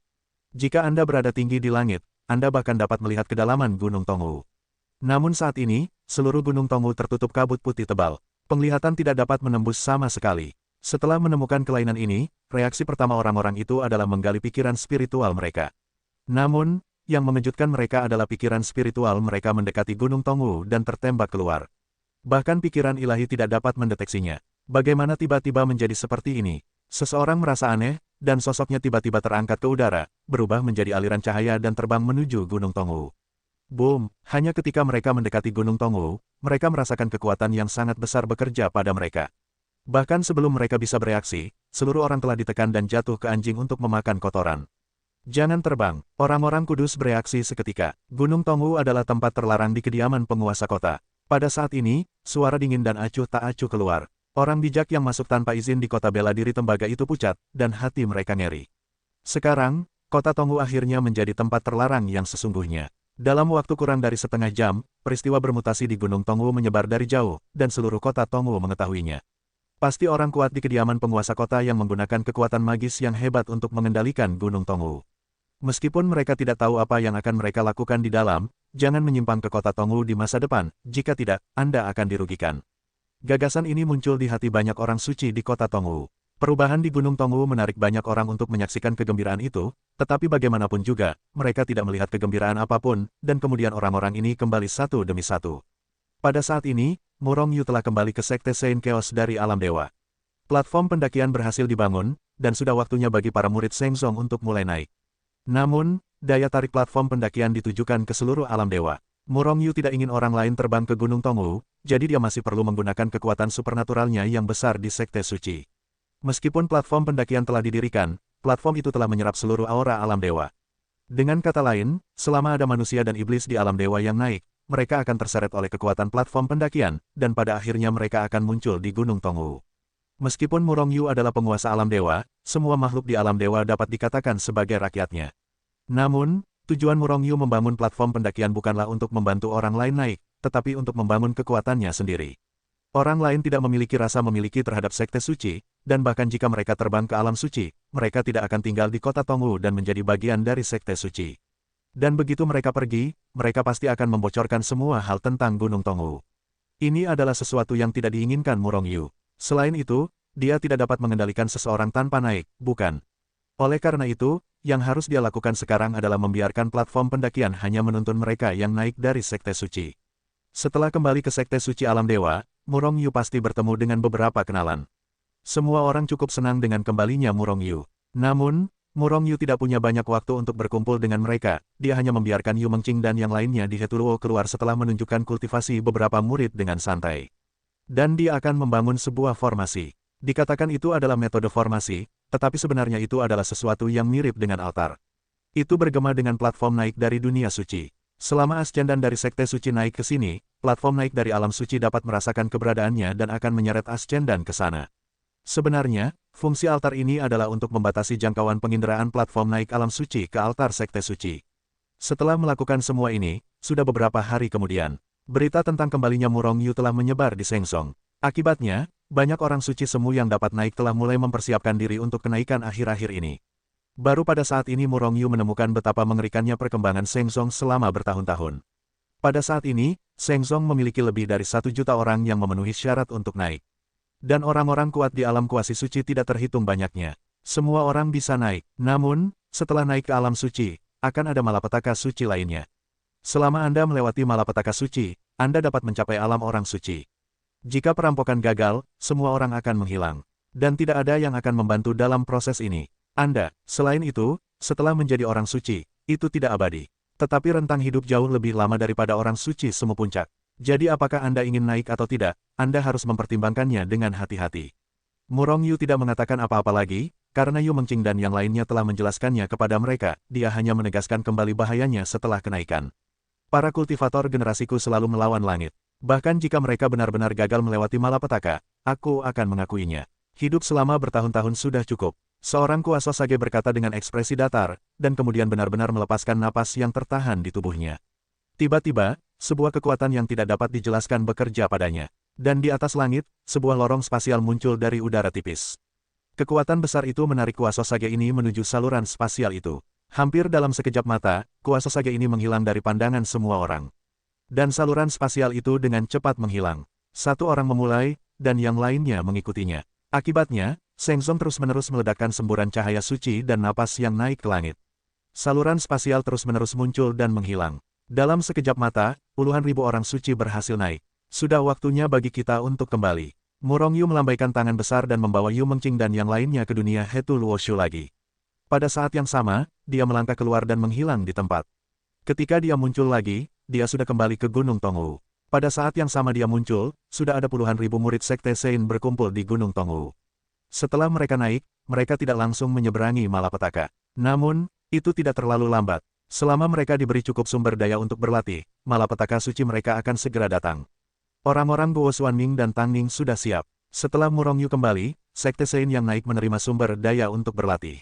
Jika Anda berada tinggi di langit, Anda bahkan dapat melihat kedalaman Gunung Tongwu. Namun saat ini, seluruh Gunung Tongwu tertutup kabut putih tebal. Penglihatan tidak dapat menembus sama sekali. Setelah menemukan kelainan ini, reaksi pertama orang-orang itu adalah menggali pikiran spiritual mereka. Namun, yang mengejutkan mereka adalah pikiran spiritual mereka mendekati Gunung Tongwu dan tertembak keluar. Bahkan pikiran ilahi tidak dapat mendeteksinya. Bagaimana tiba-tiba menjadi seperti ini? Seseorang merasa aneh, dan sosoknya tiba-tiba terangkat ke udara, berubah menjadi aliran cahaya dan terbang menuju Gunung Tongwu. Boom! Hanya ketika mereka mendekati Gunung Tongwu, mereka merasakan kekuatan yang sangat besar bekerja pada mereka. Bahkan sebelum mereka bisa bereaksi, seluruh orang telah ditekan dan jatuh ke anjing untuk memakan kotoran. Jangan terbang, orang-orang kudus bereaksi seketika. Gunung Tongwu adalah tempat terlarang di kediaman penguasa kota. Pada saat ini, suara dingin dan acuh tak acuh keluar. Orang bijak yang masuk tanpa izin di kota bela diri tembaga itu pucat, dan hati mereka ngeri. Sekarang, kota Tongwu akhirnya menjadi tempat terlarang yang sesungguhnya. Dalam waktu kurang dari setengah jam, peristiwa bermutasi di Gunung Tongwu menyebar dari jauh, dan seluruh kota Tongwu mengetahuinya. Pasti orang kuat di kediaman penguasa kota yang menggunakan kekuatan magis yang hebat untuk mengendalikan Gunung Tongwu. Meskipun mereka tidak tahu apa yang akan mereka lakukan di dalam, jangan menyimpang ke kota Tongwu di masa depan, jika tidak, Anda akan dirugikan. Gagasan ini muncul di hati banyak orang suci di kota Tongwu. Perubahan di Gunung Tongwu menarik banyak orang untuk menyaksikan kegembiraan itu, tetapi bagaimanapun juga, mereka tidak melihat kegembiraan apapun, dan kemudian orang-orang ini kembali satu demi satu. Pada saat ini, Murong Yu telah kembali ke Sekte Saint Chaos dari Alam Dewa. Platform pendakian berhasil dibangun, dan sudah waktunya bagi para murid Shenzong untuk mulai naik. Namun, daya tarik platform pendakian ditujukan ke seluruh Alam Dewa. Murong Yu tidak ingin orang lain terbang ke Gunung Tongwu, jadi dia masih perlu menggunakan kekuatan supernaturalnya yang besar di Sekte Suci. Meskipun platform pendakian telah didirikan, platform itu telah menyerap seluruh aura Alam Dewa. Dengan kata lain, selama ada manusia dan iblis di Alam Dewa yang naik, mereka akan terseret oleh kekuatan platform pendakian, dan pada akhirnya mereka akan muncul di Gunung Tongwu. Meskipun Murong Yu adalah penguasa Alam Dewa, semua makhluk di Alam Dewa dapat dikatakan sebagai rakyatnya. Namun, Tujuan Murong Yu membangun platform pendakian bukanlah untuk membantu orang lain naik, tetapi untuk membangun kekuatannya sendiri. Orang lain tidak memiliki rasa memiliki terhadap sekte suci, dan bahkan jika mereka terbang ke alam suci, mereka tidak akan tinggal di kota Tongwu dan menjadi bagian dari sekte suci. Dan begitu mereka pergi, mereka pasti akan membocorkan semua hal tentang Gunung Tongwu. Ini adalah sesuatu yang tidak diinginkan Murong Yu. Selain itu, dia tidak dapat mengendalikan seseorang tanpa naik, bukan? Oleh karena itu, yang harus dia lakukan sekarang adalah membiarkan platform pendakian hanya menuntun mereka yang naik dari sekte suci. Setelah kembali ke sekte suci alam dewa, Murong Yu pasti bertemu dengan beberapa kenalan. Semua orang cukup senang dengan kembalinya Murong Yu. Namun, Murong Yu tidak punya banyak waktu untuk berkumpul dengan mereka, dia hanya membiarkan Yu Mengqing dan yang lainnya di Hetuluo keluar setelah menunjukkan kultivasi beberapa murid dengan santai. Dan dia akan membangun sebuah formasi. Dikatakan itu adalah metode formasi, tetapi sebenarnya itu adalah sesuatu yang mirip dengan altar. Itu bergema dengan platform naik dari dunia suci. Selama Ascendan dari Sekte Suci naik ke sini, platform naik dari alam suci dapat merasakan keberadaannya dan akan menyeret Ascendan ke sana. Sebenarnya, fungsi altar ini adalah untuk membatasi jangkauan penginderaan platform naik alam suci ke altar Sekte Suci. Setelah melakukan semua ini, sudah beberapa hari kemudian, berita tentang kembalinya Murong Yu telah menyebar di Sengsong. Akibatnya, banyak orang suci semu yang dapat naik telah mulai mempersiapkan diri untuk kenaikan akhir-akhir ini. Baru pada saat ini Murong Yu menemukan betapa mengerikannya perkembangan Sengsong selama bertahun-tahun. Pada saat ini, Sengsong memiliki lebih dari 1 juta orang yang memenuhi syarat untuk naik. Dan orang-orang kuat di alam kuasi suci tidak terhitung banyaknya. Semua orang bisa naik, namun, setelah naik ke alam suci, akan ada malapetaka suci lainnya. Selama Anda melewati malapetaka suci, Anda dapat mencapai alam orang suci. Jika perampokan gagal, semua orang akan menghilang. Dan tidak ada yang akan membantu dalam proses ini. Anda, selain itu, setelah menjadi orang suci, itu tidak abadi. Tetapi rentang hidup jauh lebih lama daripada orang suci semu puncak. Jadi apakah Anda ingin naik atau tidak, Anda harus mempertimbangkannya dengan hati-hati. Murong Yu tidak mengatakan apa-apa lagi, karena Yu Mengqing dan yang lainnya telah menjelaskannya kepada mereka, dia hanya menegaskan kembali bahayanya setelah kenaikan. Para kultivator generasiku selalu melawan langit. Bahkan jika mereka benar-benar gagal melewati malapetaka, aku akan mengakuinya. Hidup selama bertahun-tahun sudah cukup. Seorang kuasa Sage berkata dengan ekspresi datar, dan kemudian benar-benar melepaskan napas yang tertahan di tubuhnya. Tiba-tiba, sebuah kekuatan yang tidak dapat dijelaskan bekerja padanya. Dan di atas langit, sebuah lorong spasial muncul dari udara tipis. Kekuatan besar itu menarik kuasa Sage ini menuju saluran spasial itu. Hampir dalam sekejap mata, kuasa Sage ini menghilang dari pandangan semua orang. Dan saluran spasial itu dengan cepat menghilang. Satu orang memulai, dan yang lainnya mengikutinya. Akibatnya, Sengsong terus-menerus meledakkan semburan cahaya suci dan napas yang naik ke langit. Saluran spasial terus-menerus muncul dan menghilang. Dalam sekejap mata, puluhan ribu orang suci berhasil naik. Sudah waktunya bagi kita untuk kembali. Murong Yu melambaikan tangan besar dan membawa Yu Mengqing dan yang lainnya ke dunia Hetu Luoshu lagi. Pada saat yang sama, dia melangkah keluar dan menghilang di tempat. Ketika dia muncul lagi, dia sudah kembali ke Gunung Tongwu. Pada saat yang sama dia muncul, sudah ada puluhan ribu murid Sekte Sein berkumpul di Gunung Tongwu. Setelah mereka naik, mereka tidak langsung menyeberangi malapetaka. Namun, itu tidak terlalu lambat. Selama mereka diberi cukup sumber daya untuk berlatih, malapetaka suci mereka akan segera datang. Orang-orang Guo Xuanming dan Tang Ning sudah siap. Setelah Murong Yu kembali, Sekte Sein yang naik menerima sumber daya untuk berlatih.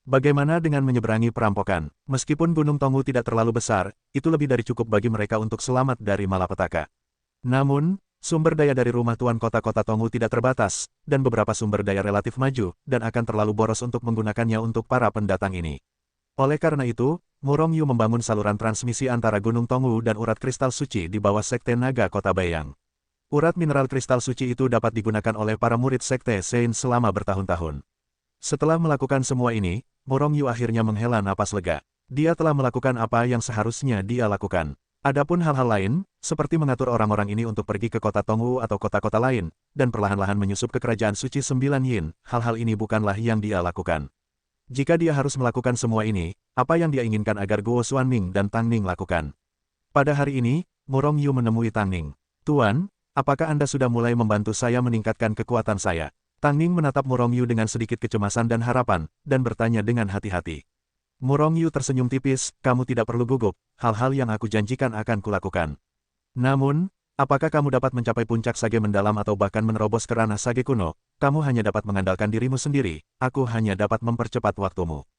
Bagaimana dengan menyeberangi perampokan? Meskipun Gunung Tongwu tidak terlalu besar, itu lebih dari cukup bagi mereka untuk selamat dari malapetaka. Namun, sumber daya dari rumah tuan kota-kota Tongwu tidak terbatas, dan beberapa sumber daya relatif maju, dan akan terlalu boros untuk menggunakannya untuk para pendatang ini. Oleh karena itu, Murong Yu membangun saluran transmisi antara Gunung Tongwu dan urat kristal suci di bawah Sekte Naga Kota Bayang. Urat mineral kristal suci itu dapat digunakan oleh para murid Sekte Sein selama bertahun-tahun. Setelah melakukan semua ini, Murong Yu akhirnya menghela napas lega. Dia telah melakukan apa yang seharusnya dia lakukan. Adapun hal-hal lain, seperti mengatur orang-orang ini untuk pergi ke kota Tongwu atau kota-kota lain, dan perlahan-lahan menyusup ke kerajaan suci 9 Yin, hal-hal ini bukanlah yang dia lakukan. Jika dia harus melakukan semua ini, apa yang dia inginkan agar Guo Xuanming dan Tang Ning lakukan? Pada hari ini, Murong Yu menemui Tang Ning. Tuan, apakah Anda sudah mulai membantu saya meningkatkan kekuatan saya? Tang Ning menatap Murong Yu dengan sedikit kecemasan dan harapan, dan bertanya dengan hati-hati. Murong Yu tersenyum tipis, kamu tidak perlu gugup, hal-hal yang aku janjikan akan kulakukan. Namun, apakah kamu dapat mencapai puncak Sage mendalam atau bahkan menerobos ke ranah Sage kuno? Kamu hanya dapat mengandalkan dirimu sendiri, aku hanya dapat mempercepat waktumu.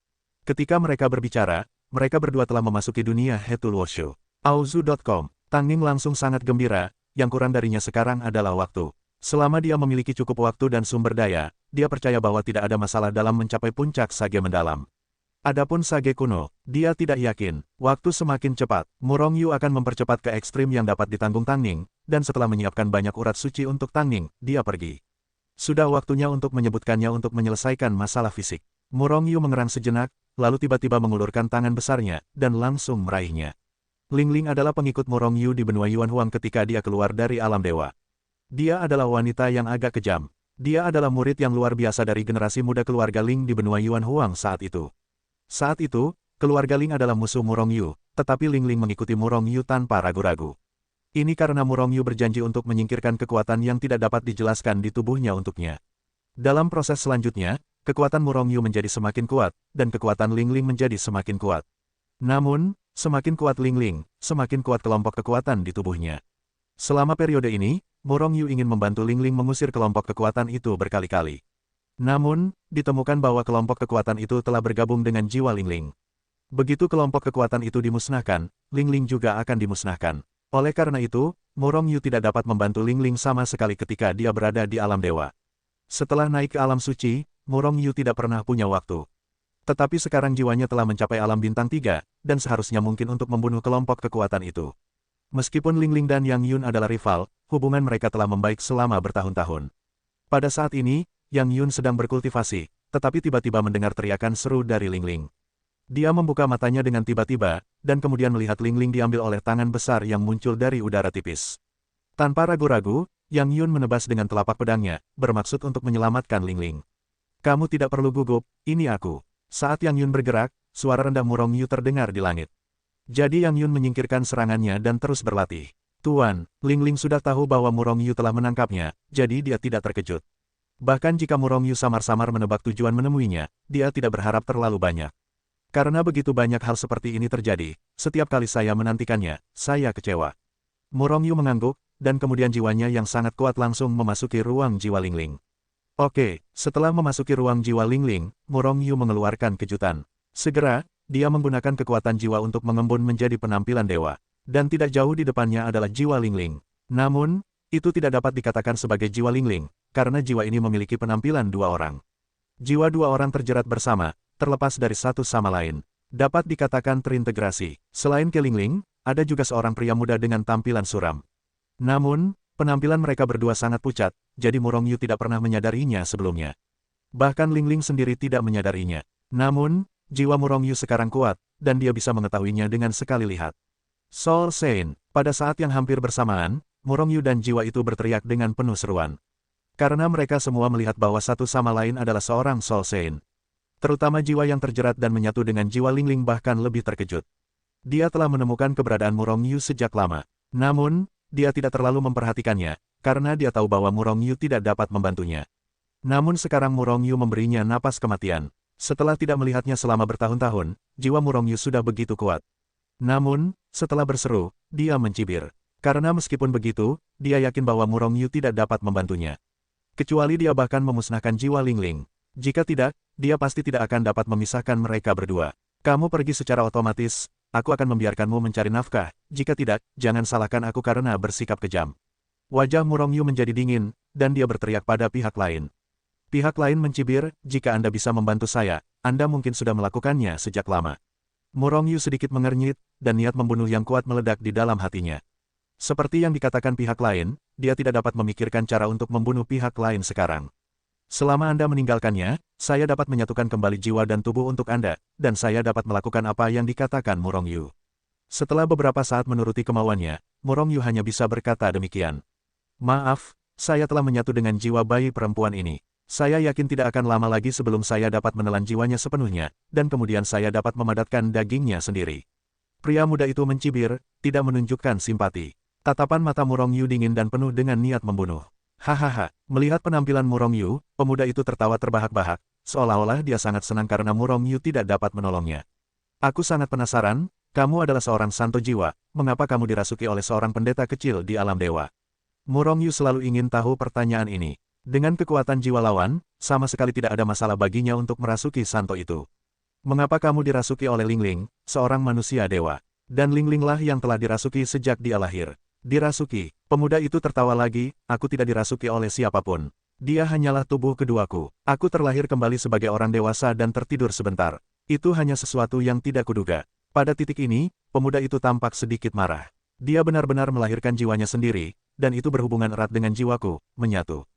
Ketika mereka berbicara, mereka berdua telah memasuki dunia Hetul Wushu. Auzu.com. Tang Ning langsung sangat gembira, yang kurang darinya sekarang adalah waktu. Selama dia memiliki cukup waktu dan sumber daya, dia percaya bahwa tidak ada masalah dalam mencapai puncak sage mendalam. Adapun sage kuno, dia tidak yakin. Waktu semakin cepat, Murong Yu akan mempercepat ke ekstrim yang dapat ditanggung Tang Ning, dan setelah menyiapkan banyak urat suci untuk Tang Ning, dia pergi. Sudah waktunya untuk menyebutkannya untuk menyelesaikan masalah fisik. Murong Yu mengerang sejenak, lalu tiba-tiba mengulurkan tangan besarnya, dan langsung meraihnya. Ling Ling adalah pengikut Murong Yu di benua Yuan Huang ketika dia keluar dari alam dewa. Dia adalah wanita yang agak kejam. Dia adalah murid yang luar biasa dari generasi muda keluarga Ling di benua Yuan Huang saat itu. Saat itu, keluarga Ling adalah musuh Murong Yu, tetapi Ling Ling mengikuti Murong Yu tanpa ragu-ragu. Ini karena Murong Yu berjanji untuk menyingkirkan kekuatan yang tidak dapat dijelaskan di tubuhnya untuknya. Dalam proses selanjutnya, kekuatan Murong Yu menjadi semakin kuat, dan kekuatan Ling Ling menjadi semakin kuat. Namun, semakin kuat Ling Ling, semakin kuat kelompok kekuatan di tubuhnya. Selama periode ini, Murong Yu ingin membantu Ling Ling mengusir kelompok kekuatan itu berkali-kali. Namun, ditemukan bahwa kelompok kekuatan itu telah bergabung dengan jiwa Ling Ling. Begitu kelompok kekuatan itu dimusnahkan, Ling Ling juga akan dimusnahkan. Oleh karena itu, Murong Yu tidak dapat membantu Ling Ling sama sekali ketika dia berada di alam dewa. Setelah naik ke alam suci, Murong Yu tidak pernah punya waktu. Tetapi sekarang jiwanya telah mencapai alam bintang 3, dan seharusnya mungkin untuk membunuh kelompok kekuatan itu. Meskipun Ling Ling dan Yang Yun adalah rival, hubungan mereka telah membaik selama bertahun-tahun. Pada saat ini, Yang Yun sedang berkultivasi, tetapi tiba-tiba mendengar teriakan seru dari Ling Ling. Dia membuka matanya dengan tiba-tiba, dan kemudian melihat Ling Ling diambil oleh tangan besar yang muncul dari udara tipis. Tanpa ragu-ragu, Yang Yun menebas dengan telapak pedangnya, bermaksud untuk menyelamatkan Ling Ling. "Kamu tidak perlu gugup, ini aku." Saat Yang Yun bergerak, suara rendah Murong Yu terdengar di langit. Jadi Yang Yun menyingkirkan serangannya dan terus berlatih. "Tuan, Ling Ling sudah tahu bahwa Murong Yu telah menangkapnya, jadi dia tidak terkejut. Bahkan jika Murong Yu samar-samar menebak tujuan menemuinya, dia tidak berharap terlalu banyak. Karena begitu banyak hal seperti ini terjadi, setiap kali saya menantikannya, saya kecewa." Murong Yu mengangguk, dan kemudian jiwanya yang sangat kuat langsung memasuki ruang jiwa Ling Ling. Oke, setelah memasuki ruang jiwa Ling Ling, Murong Yu mengeluarkan kejutan. Segera, dia menggunakan kekuatan jiwa untuk mengembun menjadi penampilan dewa. Dan tidak jauh di depannya adalah jiwa Ling Ling. Namun, itu tidak dapat dikatakan sebagai jiwa Ling Ling, karena jiwa ini memiliki penampilan dua orang. Jiwa dua orang terjerat bersama, terlepas dari satu sama lain. Dapat dikatakan terintegrasi. Selain ke Ling Ling, ada juga seorang pria muda dengan tampilan suram. Namun, penampilan mereka berdua sangat pucat, jadi Murong Yu tidak pernah menyadarinya sebelumnya. Bahkan Ling Ling sendiri tidak menyadarinya. Namun, jiwa Murong Yu sekarang kuat, dan dia bisa mengetahuinya dengan sekali lihat. Soul Saint. Pada saat yang hampir bersamaan, Murong Yu dan jiwa itu berteriak dengan penuh seruan. Karena mereka semua melihat bahwa satu sama lain adalah seorang Soul Saint. Terutama jiwa yang terjerat dan menyatu dengan jiwa Ling Ling bahkan lebih terkejut. Dia telah menemukan keberadaan Murong Yu sejak lama. Namun, dia tidak terlalu memperhatikannya, karena dia tahu bahwa Murong Yu tidak dapat membantunya. Namun sekarang Murong Yu memberinya napas kematian. Setelah tidak melihatnya selama bertahun-tahun, jiwa Murong Yu sudah begitu kuat. Namun, setelah berseru, dia mencibir. Karena meskipun begitu, dia yakin bahwa Murong Yu tidak dapat membantunya. Kecuali dia bahkan memusnahkan jiwa Ling Ling. Jika tidak, dia pasti tidak akan dapat memisahkan mereka berdua. "Kamu pergi secara otomatis, aku akan membiarkanmu mencari nafkah, jika tidak, jangan salahkan aku karena bersikap kejam." Wajah Murong Yu menjadi dingin, dan dia berteriak pada pihak lain. Pihak lain mencibir, "Jika Anda bisa membantu saya, Anda mungkin sudah melakukannya sejak lama." Murong Yu sedikit mengernyit, dan niat membunuh yang kuat meledak di dalam hatinya. Seperti yang dikatakan pihak lain, dia tidak dapat memikirkan cara untuk membunuh pihak lain sekarang. "Selama Anda meninggalkannya, saya dapat menyatukan kembali jiwa dan tubuh untuk Anda, dan saya dapat melakukan apa yang dikatakan Murong Yu." Setelah beberapa saat menuruti kemauannya, Murong Yu hanya bisa berkata demikian. "Maaf, saya telah menyatu dengan jiwa bayi perempuan ini. Saya yakin tidak akan lama lagi sebelum saya dapat menelan jiwanya sepenuhnya, dan kemudian saya dapat memadatkan dagingnya sendiri." Pria muda itu mencibir, tidak menunjukkan simpati. Tatapan mata Murong Yu dingin dan penuh dengan niat membunuh. Hahaha, melihat penampilan Murong Yu, pemuda itu tertawa terbahak-bahak, seolah-olah dia sangat senang karena Murong Yu tidak dapat menolongnya. "Aku sangat penasaran, kamu adalah seorang santo jiwa, mengapa kamu dirasuki oleh seorang pendeta kecil di alam dewa?" Murong Yu selalu ingin tahu pertanyaan ini. Dengan kekuatan jiwa lawan, sama sekali tidak ada masalah baginya untuk merasuki santo itu. Mengapa kamu dirasuki oleh Lingling, seorang manusia dewa? Dan Linglinglah yang telah dirasuki sejak dia lahir. Dirasuki, pemuda itu tertawa lagi, aku tidak dirasuki oleh siapapun. Dia hanyalah tubuh keduaku. Aku terlahir kembali sebagai orang dewasa dan tertidur sebentar. Itu hanya sesuatu yang tidak kuduga. Pada titik ini, pemuda itu tampak sedikit marah. Dia benar-benar melahirkan jiwanya sendiri, dan itu berhubungan erat dengan jiwaku, menyatu.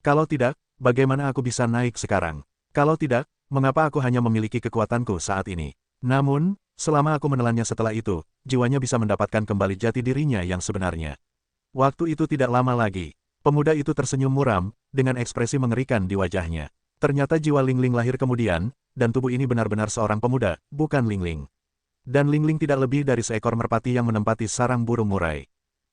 Kalau tidak, bagaimana aku bisa naik sekarang? Kalau tidak, mengapa aku hanya memiliki kekuatanku saat ini? Namun, selama aku menelannya setelah itu, jiwanya bisa mendapatkan kembali jati dirinya yang sebenarnya. Waktu itu tidak lama lagi. Pemuda itu tersenyum muram, dengan ekspresi mengerikan di wajahnya. Ternyata jiwa Lingling lahir kemudian, dan tubuh ini benar-benar seorang pemuda, bukan Lingling. Dan Lingling tidak lebih dari seekor merpati yang menempati sarang burung murai.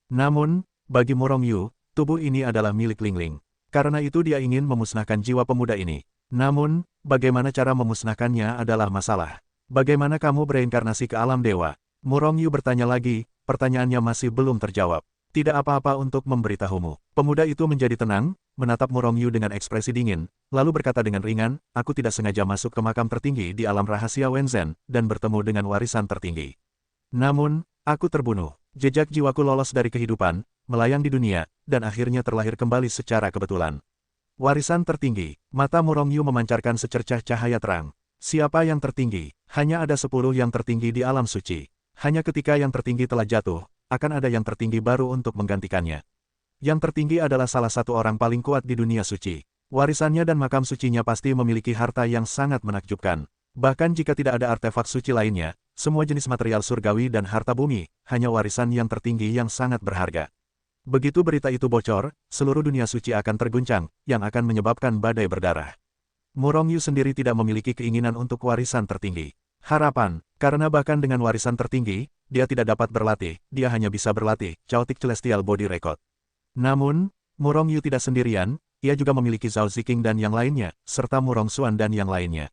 Namun, bagi Murong Yu, tubuh ini adalah milik Lingling. Karena itu dia ingin memusnahkan jiwa pemuda ini. Namun, bagaimana cara memusnahkannya adalah masalah. Bagaimana kamu bereinkarnasi ke alam dewa? Murong Yu bertanya lagi, pertanyaannya masih belum terjawab. Tidak apa-apa untuk memberitahumu. Pemuda itu menjadi tenang, menatap Murong Yu dengan ekspresi dingin, lalu berkata dengan ringan, aku tidak sengaja masuk ke makam tertinggi di alam rahasia Wenzhen, dan bertemu dengan warisan tertinggi. Namun, aku terbunuh. Jejak jiwaku lolos dari kehidupan, melayang di dunia, dan akhirnya terlahir kembali secara kebetulan. Warisan tertinggi. Mata Murong Yu memancarkan secercah cahaya terang. Siapa yang tertinggi? Hanya ada 10 yang tertinggi di alam suci. Hanya ketika yang tertinggi telah jatuh, akan ada yang tertinggi baru untuk menggantikannya. Yang tertinggi adalah salah satu orang paling kuat di dunia suci. Warisannya dan makam sucinya pasti memiliki harta yang sangat menakjubkan. Bahkan jika tidak ada artefak suci lainnya, semua jenis material surgawi dan harta bumi, hanya warisan yang tertinggi yang sangat berharga. Begitu berita itu bocor, seluruh dunia suci akan terguncang, yang akan menyebabkan badai berdarah. Murong Yu sendiri tidak memiliki keinginan untuk warisan tertinggi. Harapan, karena bahkan dengan warisan tertinggi, dia tidak dapat berlatih, dia hanya bisa berlatih, Chaotic Celestial Body Record. Namun, Murong Yu tidak sendirian, ia juga memiliki Zhao Ziqing dan yang lainnya, serta Murong Xuan dan yang lainnya.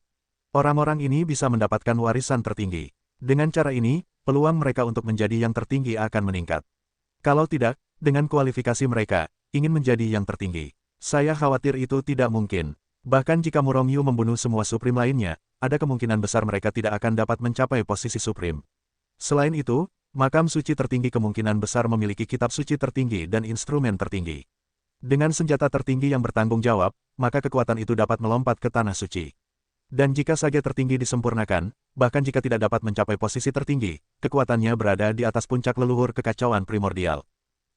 Orang-orang ini bisa mendapatkan warisan tertinggi. Dengan cara ini, peluang mereka untuk menjadi yang tertinggi akan meningkat. Kalau tidak, dengan kualifikasi mereka, ingin menjadi yang tertinggi. Saya khawatir itu tidak mungkin. Bahkan jika Murong Yu membunuh semua Supreme lainnya, ada kemungkinan besar mereka tidak akan dapat mencapai posisi Supreme. Selain itu, makam suci tertinggi kemungkinan besar memiliki kitab suci tertinggi dan instrumen tertinggi. Dengan senjata tertinggi yang bertanggung jawab, maka kekuatan itu dapat melompat ke tanah suci. Dan jika Sage tertinggi disempurnakan, bahkan jika tidak dapat mencapai posisi tertinggi, kekuatannya berada di atas puncak leluhur kekacauan primordial.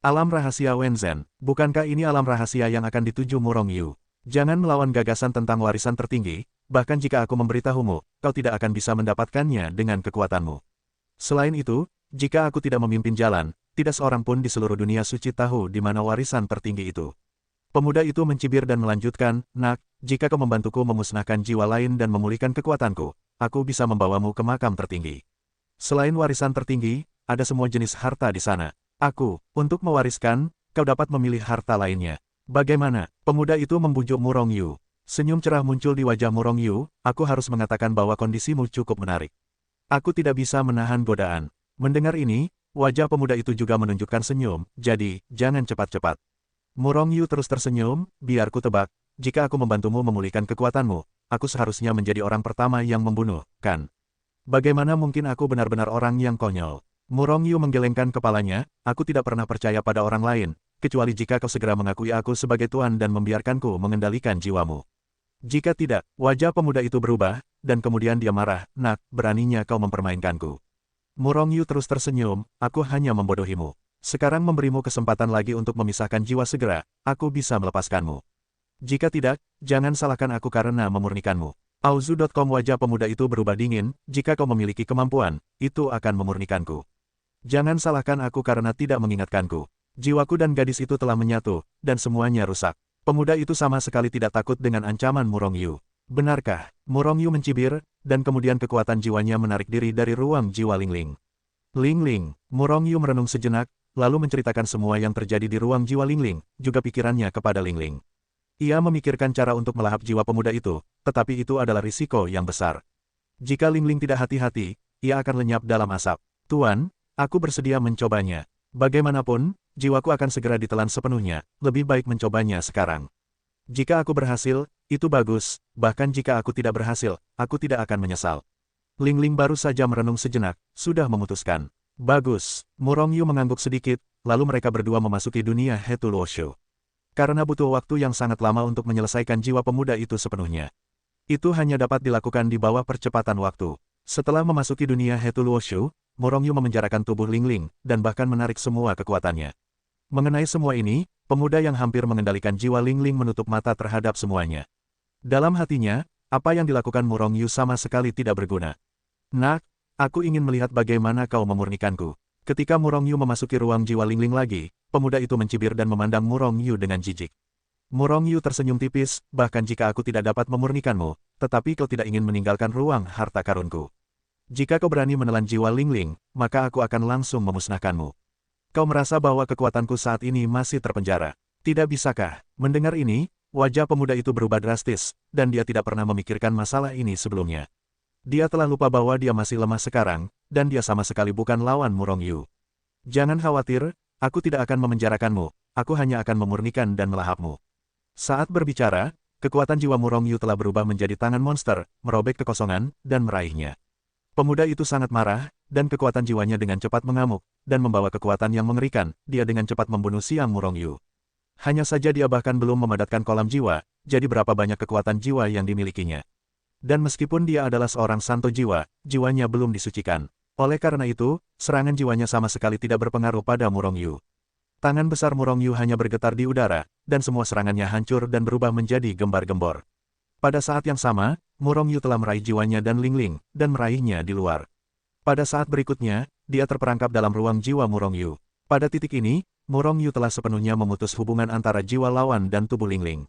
Alam rahasia Wenzhen, bukankah ini alam rahasia yang akan dituju Murong Yu? Jangan melawan gagasan tentang warisan tertinggi, bahkan jika aku memberitahumu, kau tidak akan bisa mendapatkannya dengan kekuatanmu. Selain itu, jika aku tidak memimpin jalan, tidak seorang pun di seluruh dunia suci tahu di mana warisan tertinggi itu. Pemuda itu mencibir dan melanjutkan, nak, jika kau membantuku memusnahkan jiwa lain dan memulihkan kekuatanku, aku bisa membawamu ke makam tertinggi. Selain warisan tertinggi, ada semua jenis harta di sana. Aku, untuk mewariskan, kau dapat memilih harta lainnya. Bagaimana? Pemuda itu membujuk Murong Yu. Senyum cerah muncul di wajah Murong Yu, aku harus mengatakan bahwa kondisimu cukup menarik. Aku tidak bisa menahan godaan. Mendengar ini, wajah pemuda itu juga menunjukkan senyum, jadi, jangan cepat-cepat. Murong Yu terus tersenyum, biar ku tebak, jika aku membantumu memulihkan kekuatanmu, aku seharusnya menjadi orang pertama yang membunuh, kan? Bagaimana mungkin aku benar-benar orang yang konyol? Murong Yu menggelengkan kepalanya, aku tidak pernah percaya pada orang lain, kecuali jika kau segera mengakui aku sebagai tuan dan membiarkanku mengendalikan jiwamu. Jika tidak, wajah pemuda itu berubah, dan kemudian dia marah, nak, beraninya kau mempermainkanku. Murong Yu terus tersenyum, aku hanya membodohimu. Sekarang memberimu kesempatan lagi untuk memisahkan jiwa segera, aku bisa melepaskanmu. Jika tidak, jangan salahkan aku karena memurnikanmu. Auzu.com wajah pemuda itu berubah dingin, jika kau memiliki kemampuan, itu akan memurnikanku. Jangan salahkan aku karena tidak mengingatkanku. Jiwaku dan gadis itu telah menyatu, dan semuanya rusak. Pemuda itu sama sekali tidak takut dengan ancaman Murong Yu. Benarkah? Murong Yu mencibir, dan kemudian kekuatan jiwanya menarik diri dari ruang jiwa Lingling. Lingling, Murong Yu merenung sejenak, lalu menceritakan semua yang terjadi di ruang jiwa Lingling, juga pikirannya kepada Lingling. Ia memikirkan cara untuk melahap jiwa pemuda itu, tetapi itu adalah risiko yang besar. Jika Lingling tidak hati-hati, ia akan lenyap dalam asap. Tuan, aku bersedia mencobanya. Bagaimanapun, jiwaku akan segera ditelan sepenuhnya, lebih baik mencobanya sekarang. Jika aku berhasil, itu bagus, bahkan jika aku tidak berhasil, aku tidak akan menyesal. Ling Ling baru saja merenung sejenak, sudah memutuskan. Bagus, Murong Yu mengangguk sedikit, lalu mereka berdua memasuki dunia Hetu Luoshu. Karena butuh waktu yang sangat lama untuk menyelesaikan jiwa pemuda itu sepenuhnya. Itu hanya dapat dilakukan di bawah percepatan waktu. Setelah memasuki dunia Hetu Luoshu, Murong Yu memenjarakan tubuh Ling Ling, dan bahkan menarik semua kekuatannya. Mengenai semua ini, pemuda yang hampir mengendalikan jiwa Ling Ling menutup mata terhadap semuanya. Dalam hatinya, apa yang dilakukan Murong Yu sama sekali tidak berguna. Nak, aku ingin melihat bagaimana kau memurnikanku. Ketika Murong Yu memasuki ruang jiwa Ling Ling lagi, pemuda itu mencibir dan memandang Murong Yu dengan jijik. Murong Yu tersenyum tipis, bahkan jika aku tidak dapat memurnikanmu, tetapi kau tidak ingin meninggalkan ruang harta karunku. Jika kau berani menelan jiwa Ling Ling, maka aku akan langsung memusnahkanmu. Kau merasa bahwa kekuatanku saat ini masih terpenjara. Tidak bisakah? Mendengar ini, wajah pemuda itu berubah drastis, dan dia tidak pernah memikirkan masalah ini sebelumnya. Dia telah lupa bahwa dia masih lemah sekarang, dan dia sama sekali bukan lawan Murong Yu. Jangan khawatir, aku tidak akan memenjarakanmu, aku hanya akan memurnikan dan melahapmu. Saat berbicara, kekuatan jiwa Murong Yu telah berubah menjadi tangan monster, merobek kekosongan, dan meraihnya. Pemuda itu sangat marah, dan kekuatan jiwanya dengan cepat mengamuk, dan membawa kekuatan yang mengerikan, dia dengan cepat membunuh Siang Murong Yu. Hanya saja dia bahkan belum memadatkan kolam jiwa, jadi berapa banyak kekuatan jiwa yang dimilikinya. Dan meskipun dia adalah seorang santo jiwa, jiwanya belum disucikan. Oleh karena itu, serangan jiwanya sama sekali tidak berpengaruh pada Murong Yu. Tangan besar Murong Yu hanya bergetar di udara, dan semua serangannya hancur dan berubah menjadi gembar-gembor. Pada saat yang sama, Murong Yu telah meraih jiwanya dan Ling Ling, dan meraihnya di luar. Pada saat berikutnya, dia terperangkap dalam ruang jiwa Murong Yu. Pada titik ini, Murong Yu telah sepenuhnya memutus hubungan antara jiwa lawan dan tubuh Ling Ling.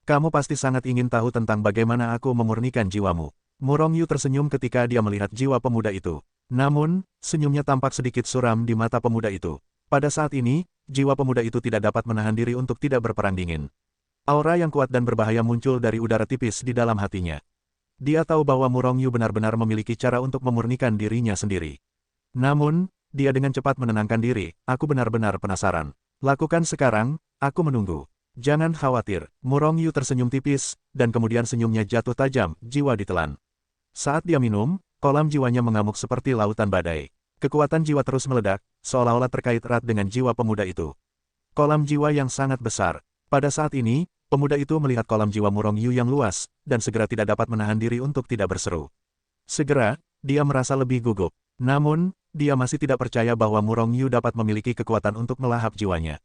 Kamu pasti sangat ingin tahu tentang bagaimana aku memurnikan jiwamu. Murong Yu tersenyum ketika dia melihat jiwa pemuda itu. Namun, senyumnya tampak sedikit suram di mata pemuda itu. Pada saat ini, jiwa pemuda itu tidak dapat menahan diri untuk tidak berperang dingin. Aura yang kuat dan berbahaya muncul dari udara tipis di dalam hatinya. Dia tahu bahwa Murong Yu benar-benar memiliki cara untuk memurnikan dirinya sendiri. Namun, dia dengan cepat menenangkan diri, aku benar-benar penasaran. Lakukan sekarang, aku menunggu. Jangan khawatir, Murong Yu tersenyum tipis, dan kemudian senyumnya jatuh tajam, jiwa ditelan. Saat dia minum, kolam jiwanya mengamuk seperti lautan badai. Kekuatan jiwa terus meledak, seolah-olah terkait erat dengan jiwa pemuda itu. Kolam jiwa yang sangat besar. Pada saat ini, pemuda itu melihat kolam jiwa Murong Yu yang luas, dan segera tidak dapat menahan diri untuk tidak berseru. Segera, dia merasa lebih gugup. Namun, dia masih tidak percaya bahwa Murong Yu dapat memiliki kekuatan untuk melahap jiwanya.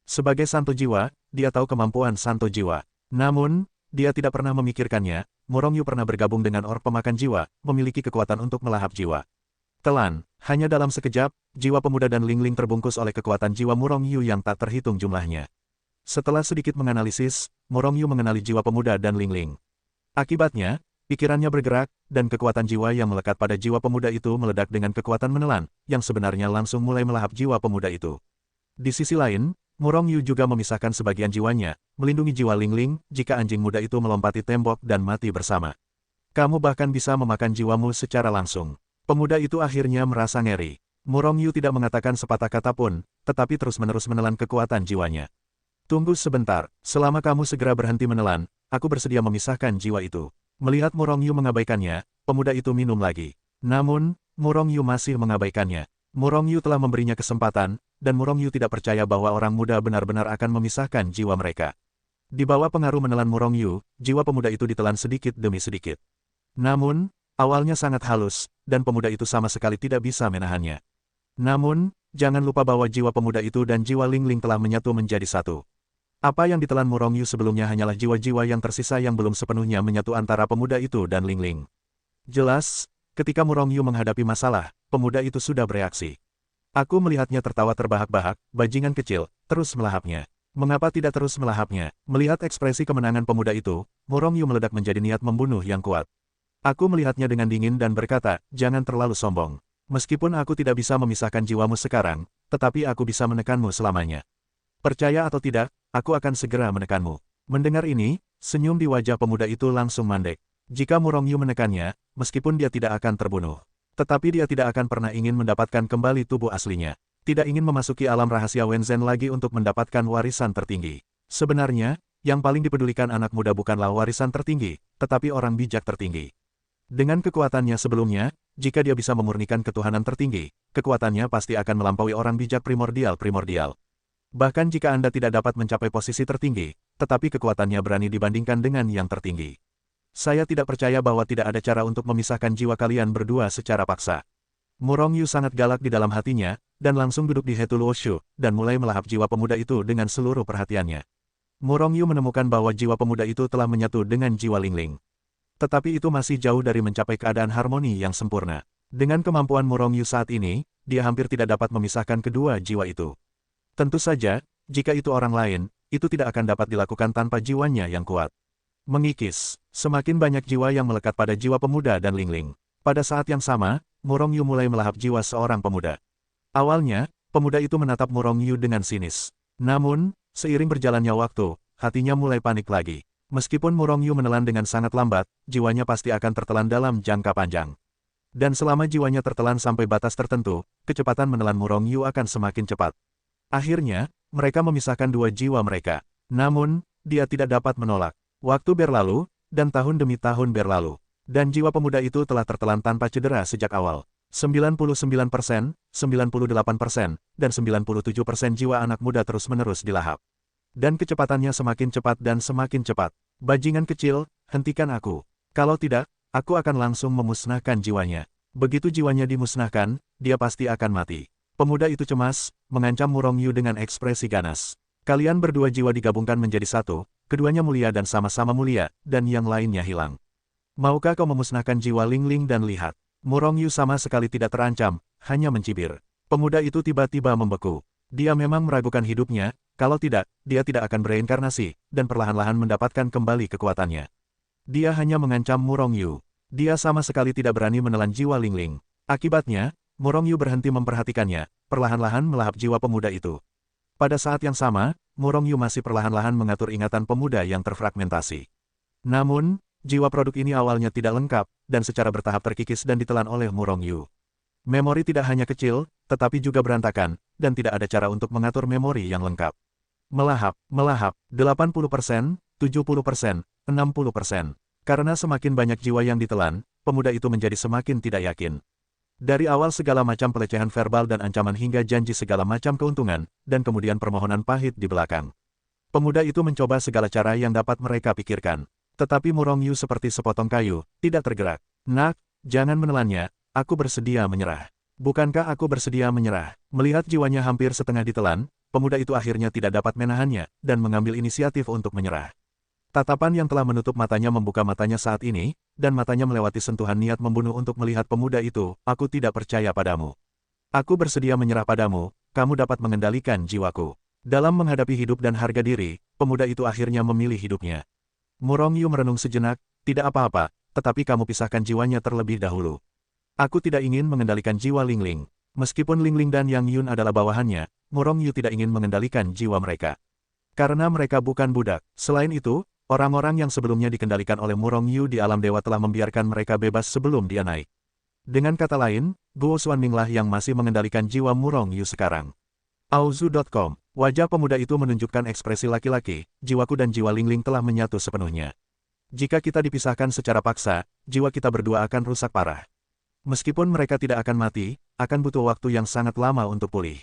Sebagai santo jiwa, dia tahu kemampuan santo jiwa. Namun, dia tidak pernah memikirkannya, Murong Yu pernah bergabung dengan orc pemakan jiwa, memiliki kekuatan untuk melahap jiwa. Telan, hanya dalam sekejap, jiwa pemuda dan Ling Ling terbungkus oleh kekuatan jiwa Murong Yu yang tak terhitung jumlahnya. Setelah sedikit menganalisis, Murong Yu mengenali jiwa pemuda dan Ling Ling. Akibatnya, pikirannya bergerak, dan kekuatan jiwa yang melekat pada jiwa pemuda itu meledak dengan kekuatan menelan, yang sebenarnya langsung mulai melahap jiwa pemuda itu. Di sisi lain, Murong Yu juga memisahkan sebagian jiwanya, melindungi jiwa Ling Ling jika anjing muda itu melompati tembok dan mati bersama. Kamu bahkan bisa memakan jiwamu secara langsung. Pemuda itu akhirnya merasa ngeri. Murong Yu tidak mengatakan sepatah kata pun, tetapi terus-menerus menelan kekuatan jiwanya. Tunggu sebentar, selama kamu segera berhenti menelan, aku bersedia memisahkan jiwa itu. Melihat Murong Yu mengabaikannya, pemuda itu minum lagi. Namun, Murong Yu masih mengabaikannya. Murong Yu telah memberinya kesempatan, dan Murong Yu tidak percaya bahwa orang muda benar-benar akan memisahkan jiwa mereka. Di bawah pengaruh menelan Murong Yu, jiwa pemuda itu ditelan sedikit demi sedikit. Namun, awalnya sangat halus, dan pemuda itu sama sekali tidak bisa menahannya. Namun, jangan lupa bahwa jiwa pemuda itu dan jiwa Ling Ling telah menyatu menjadi satu. Apa yang ditelan Murong Yu sebelumnya hanyalah jiwa-jiwa yang tersisa yang belum sepenuhnya menyatu antara pemuda itu dan Ling Ling. Jelas, ketika Murong Yu menghadapi masalah, pemuda itu sudah bereaksi. Aku melihatnya tertawa terbahak-bahak, bajingan kecil, terus melahapnya. Mengapa tidak terus melahapnya? Melihat ekspresi kemenangan pemuda itu, Murong Yu meledak menjadi niat membunuh yang kuat. Aku melihatnya dengan dingin dan berkata, jangan terlalu sombong. Meskipun aku tidak bisa memisahkan jiwamu sekarang, tetapi aku bisa menekanmu selamanya. Percaya atau tidak, aku akan segera menekanmu. Mendengar ini, senyum di wajah pemuda itu langsung mandek. Jika Murong Yu menekannya, meskipun dia tidak akan terbunuh. Tetapi dia tidak akan pernah ingin mendapatkan kembali tubuh aslinya. Tidak ingin memasuki alam rahasia Wenzhen lagi untuk mendapatkan warisan tertinggi. Sebenarnya, yang paling dipedulikan anak muda bukanlah warisan tertinggi, tetapi orang bijak tertinggi. Dengan kekuatannya sebelumnya, jika dia bisa memurnikan ketuhanan tertinggi, kekuatannya pasti akan melampaui orang bijak primordial. Bahkan jika Anda tidak dapat mencapai posisi tertinggi, tetapi kekuatannya berani dibandingkan dengan yang tertinggi. Saya tidak percaya bahwa tidak ada cara untuk memisahkan jiwa kalian berdua secara paksa. Murong Yu sangat galak di dalam hatinya, dan langsung duduk di He Tuluoshu, dan mulai melahap jiwa pemuda itu dengan seluruh perhatiannya. Murong Yu menemukan bahwa jiwa pemuda itu telah menyatu dengan jiwa Lingling. Tetapi itu masih jauh dari mencapai keadaan harmoni yang sempurna. Dengan kemampuan Murong Yu saat ini, dia hampir tidak dapat memisahkan kedua jiwa itu. Tentu saja, jika itu orang lain, itu tidak akan dapat dilakukan tanpa jiwanya yang kuat. Mengikis, semakin banyak jiwa yang melekat pada jiwa pemuda dan Lingling. Pada saat yang sama, Murong Yu mulai melahap jiwa seorang pemuda. Awalnya, pemuda itu menatap Murong Yu dengan sinis. Namun, seiring berjalannya waktu, hatinya mulai panik lagi. Meskipun Murong Yu menelan dengan sangat lambat, jiwanya pasti akan tertelan dalam jangka panjang. Dan selama jiwanya tertelan sampai batas tertentu, kecepatan menelan Murong Yu akan semakin cepat. Akhirnya, mereka memisahkan dua jiwa mereka. Namun, dia tidak dapat menolak. Waktu berlalu, dan tahun demi tahun berlalu. Dan jiwa pemuda itu telah tertelan tanpa cedera sejak awal. 99%, 98%, dan 97% jiwa anak muda terus-menerus dilahap. Dan kecepatannya semakin cepat dan semakin cepat. Bajingan kecil, hentikan aku. Kalau tidak, aku akan langsung memusnahkan jiwanya. Begitu jiwanya dimusnahkan, dia pasti akan mati. Pemuda itu cemas, mengancam Murong Yu dengan ekspresi ganas. Kalian berdua jiwa digabungkan menjadi satu, keduanya mulia dan sama-sama mulia, dan yang lainnya hilang. Maukah kau memusnahkan jiwa Lingling dan lihat? Murong Yu sama sekali tidak terancam, hanya mencibir. Pemuda itu tiba-tiba membeku. Dia memang meragukan hidupnya, kalau tidak, dia tidak akan bereinkarnasi, dan perlahan-lahan mendapatkan kembali kekuatannya. Dia hanya mengancam Murong Yu. Dia sama sekali tidak berani menelan jiwa Lingling. Akibatnya, Murong Yu berhenti memperhatikannya, perlahan-lahan melahap jiwa pemuda itu. Pada saat yang sama, Murong Yu masih perlahan-lahan mengatur ingatan pemuda yang terfragmentasi. Namun, jiwa produk ini awalnya tidak lengkap, dan secara bertahap terkikis dan ditelan oleh Murong Yu. Memori tidak hanya kecil, tetapi juga berantakan, dan tidak ada cara untuk mengatur memori yang lengkap. Melahap, 80%, 70%, 60%. Karena semakin banyak jiwa yang ditelan, pemuda itu menjadi semakin tidak yakin. Dari awal segala macam pelecehan verbal dan ancaman hingga janji segala macam keuntungan, dan kemudian permohonan pahit di belakang. Pemuda itu mencoba segala cara yang dapat mereka pikirkan. Tetapi Murong Yu seperti sepotong kayu, tidak tergerak. Nak, jangan menelannya, aku bersedia menyerah. Bukankah aku bersedia menyerah? Melihat jiwanya hampir setengah ditelan, pemuda itu akhirnya tidak dapat menahannya, dan mengambil inisiatif untuk menyerah. Tatapan yang telah menutup matanya membuka matanya saat ini, dan matanya melewati sentuhan niat membunuh untuk melihat pemuda itu. Aku tidak percaya padamu. Aku bersedia menyerah padamu, kamu dapat mengendalikan jiwaku. Dalam menghadapi hidup dan harga diri, pemuda itu akhirnya memilih hidupnya. Murong Yu merenung sejenak, tidak apa-apa, tetapi kamu pisahkan jiwanya terlebih dahulu. Aku tidak ingin mengendalikan jiwa Lingling. Meskipun Lingling dan Yang Yun adalah bawahannya, Murong Yu tidak ingin mengendalikan jiwa mereka. Karena mereka bukan budak. Selain itu, orang-orang yang sebelumnya dikendalikan oleh Murong Yu di alam dewa telah membiarkan mereka bebas sebelum dia naik. Dengan kata lain, Guo Xuanming lah yang masih mengendalikan jiwa Murong Yu sekarang. Auzu.com. Wajah pemuda itu menunjukkan ekspresi laki-laki, jiwaku dan jiwa Lingling telah menyatu sepenuhnya. Jika kita dipisahkan secara paksa, jiwa kita berdua akan rusak parah. Meskipun mereka tidak akan mati, akan butuh waktu yang sangat lama untuk pulih.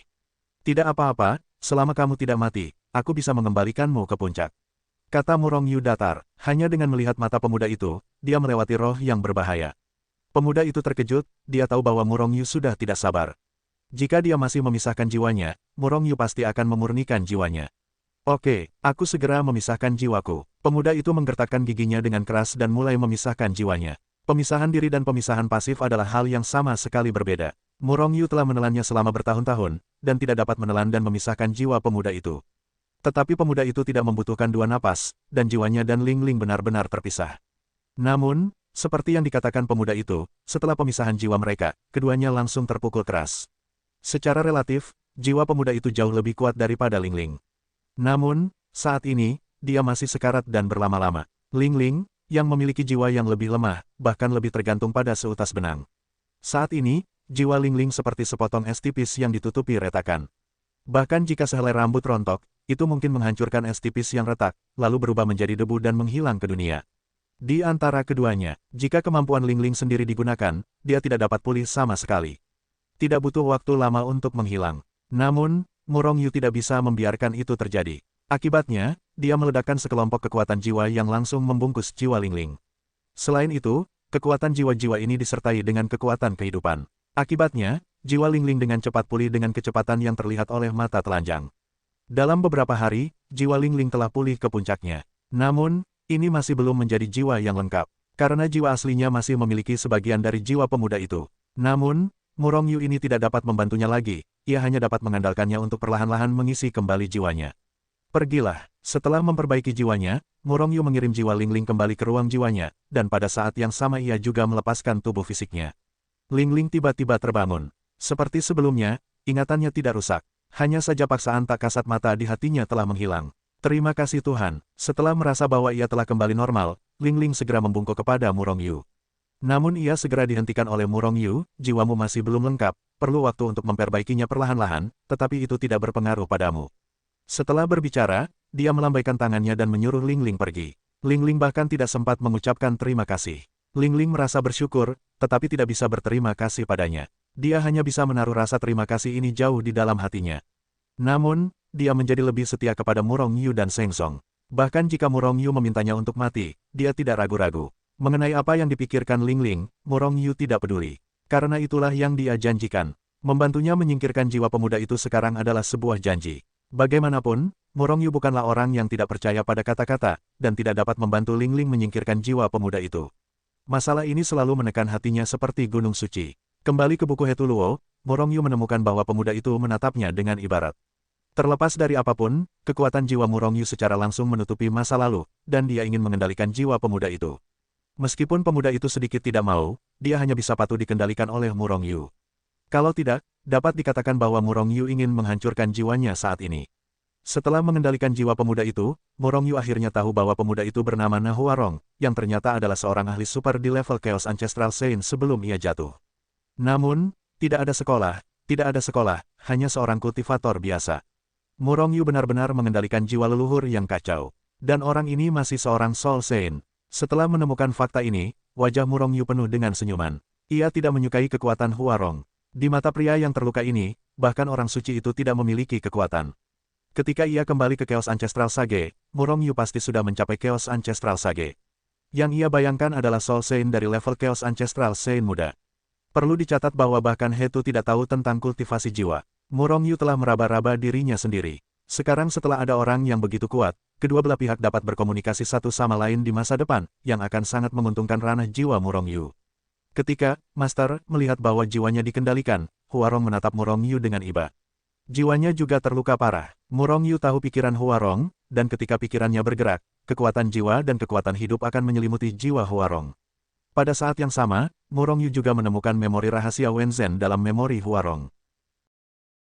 Tidak apa-apa, selama kamu tidak mati, aku bisa mengembalikanmu ke puncak. Kata Murong Yu datar, hanya dengan melihat mata pemuda itu, dia melewati roh yang berbahaya. Pemuda itu terkejut, dia tahu bahwa Murong Yu sudah tidak sabar. Jika dia masih memisahkan jiwanya, Murong Yu pasti akan memurnikan jiwanya. Oke, aku segera memisahkan jiwaku. Pemuda itu menggertakkan giginya dengan keras dan mulai memisahkan jiwanya. Pemisahan diri dan pemisahan pasif adalah hal yang sama sekali berbeda. Murong Yu telah menelannya selama bertahun-tahun, dan tidak dapat menelan dan memisahkan jiwa pemuda itu. Tetapi pemuda itu tidak membutuhkan dua napas, dan jiwanya dan Lingling benar-benar terpisah. Namun, seperti yang dikatakan pemuda itu, setelah pemisahan jiwa mereka, keduanya langsung terpukul keras. Secara relatif, jiwa pemuda itu jauh lebih kuat daripada Lingling. Namun, saat ini, dia masih sekarat dan berlama-lama. Lingling, yang memiliki jiwa yang lebih lemah, bahkan lebih tergantung pada seutas benang. Saat ini, jiwa Lingling seperti sepotong es tipis yang ditutupi retakan. Bahkan jika sehelai rambut rontok, itu mungkin menghancurkan es tipis yang retak, lalu berubah menjadi debu dan menghilang ke dunia. Di antara keduanya, jika kemampuan Lingling sendiri digunakan, dia tidak dapat pulih sama sekali. Tidak butuh waktu lama untuk menghilang. Namun, Murong Yu tidak bisa membiarkan itu terjadi. Akibatnya, dia meledakkan sekelompok kekuatan jiwa yang langsung membungkus jiwa Lingling. Selain itu, kekuatan jiwa-jiwa ini disertai dengan kekuatan kehidupan. Akibatnya, jiwa Lingling dengan cepat pulih dengan kecepatan yang terlihat oleh mata telanjang. Dalam beberapa hari, jiwa Lingling telah pulih ke puncaknya. Namun, ini masih belum menjadi jiwa yang lengkap, karena jiwa aslinya masih memiliki sebagian dari jiwa pemuda itu. Namun, Murong Yu ini tidak dapat membantunya lagi, ia hanya dapat mengandalkannya untuk perlahan-lahan mengisi kembali jiwanya. Pergilah. Setelah memperbaiki jiwanya, Murong Yu mengirim jiwa Lingling kembali ke ruang jiwanya, dan pada saat yang sama ia juga melepaskan tubuh fisiknya. Lingling tiba-tiba terbangun. Seperti sebelumnya, ingatannya tidak rusak. Hanya saja paksaan tak kasat mata di hatinya telah menghilang. Terima kasih Tuhan. Setelah merasa bahwa ia telah kembali normal, Lingling segera membungkuk kepada Murong Yu. Namun ia segera dihentikan oleh Murong Yu, jiwamu masih belum lengkap, perlu waktu untuk memperbaikinya perlahan-lahan, tetapi itu tidak berpengaruh padamu. Setelah berbicara, dia melambaikan tangannya dan menyuruh Lingling pergi. Lingling bahkan tidak sempat mengucapkan terima kasih. Lingling merasa bersyukur, tetapi tidak bisa berterima kasih padanya. Dia hanya bisa menaruh rasa terima kasih ini jauh di dalam hatinya. Namun, dia menjadi lebih setia kepada Murong Yu dan Sheng Tsong. Bahkan jika Murong Yu memintanya untuk mati, dia tidak ragu-ragu. Mengenai apa yang dipikirkan Lingling, Murong Yu tidak peduli. Karena itulah yang dia janjikan. Membantunya menyingkirkan jiwa pemuda itu sekarang adalah sebuah janji. Bagaimanapun, Murong Yu bukanlah orang yang tidak percaya pada kata-kata, dan tidak dapat membantu Lingling menyingkirkan jiwa pemuda itu. Masalah ini selalu menekan hatinya seperti gunung suci. Kembali ke buku Hetu Luo, Murong Yu menemukan bahwa pemuda itu menatapnya dengan ibarat. Terlepas dari apapun, kekuatan jiwa Murong Yu secara langsung menutupi masa lalu, dan dia ingin mengendalikan jiwa pemuda itu. Meskipun pemuda itu sedikit tidak mau, dia hanya bisa patuh dikendalikan oleh Murong Yu. Kalau tidak, dapat dikatakan bahwa Murong Yu ingin menghancurkan jiwanya saat ini. Setelah mengendalikan jiwa pemuda itu, Murong Yu akhirnya tahu bahwa pemuda itu bernama Na Huarong, yang ternyata adalah seorang ahli super di level Chaos Ancestral Saint sebelum ia jatuh. Namun, tidak ada sekolah, hanya seorang kultivator biasa. Murong Yu benar-benar mengendalikan jiwa leluhur yang kacau. Dan orang ini masih seorang Soul Saint. Setelah menemukan fakta ini, wajah Murong Yu penuh dengan senyuman. Ia tidak menyukai kekuatan Huarong. Di mata pria yang terluka ini, bahkan orang suci itu tidak memiliki kekuatan. Ketika ia kembali ke Chaos Ancestral Sage, Murong Yu pasti sudah mencapai Chaos Ancestral Sage. Yang ia bayangkan adalah Soul Saint dari level Chaos Ancestral Saint muda. Perlu dicatat bahwa bahkan Hetu tidak tahu tentang kultivasi jiwa. Murong Yu telah meraba-raba dirinya sendiri. Sekarang setelah ada orang yang begitu kuat, kedua belah pihak dapat berkomunikasi satu sama lain di masa depan, yang akan sangat menguntungkan ranah jiwa Murong Yu. Ketika Master melihat bahwa jiwanya dikendalikan, Huarong menatap Murong Yu dengan iba. Jiwanya juga terluka parah. Murong Yu tahu pikiran Huarong, dan ketika pikirannya bergerak, kekuatan jiwa dan kekuatan hidup akan menyelimuti jiwa Huarong. Pada saat yang sama, Murong Yu juga menemukan memori rahasia Wen Zhen dalam memori Huarong.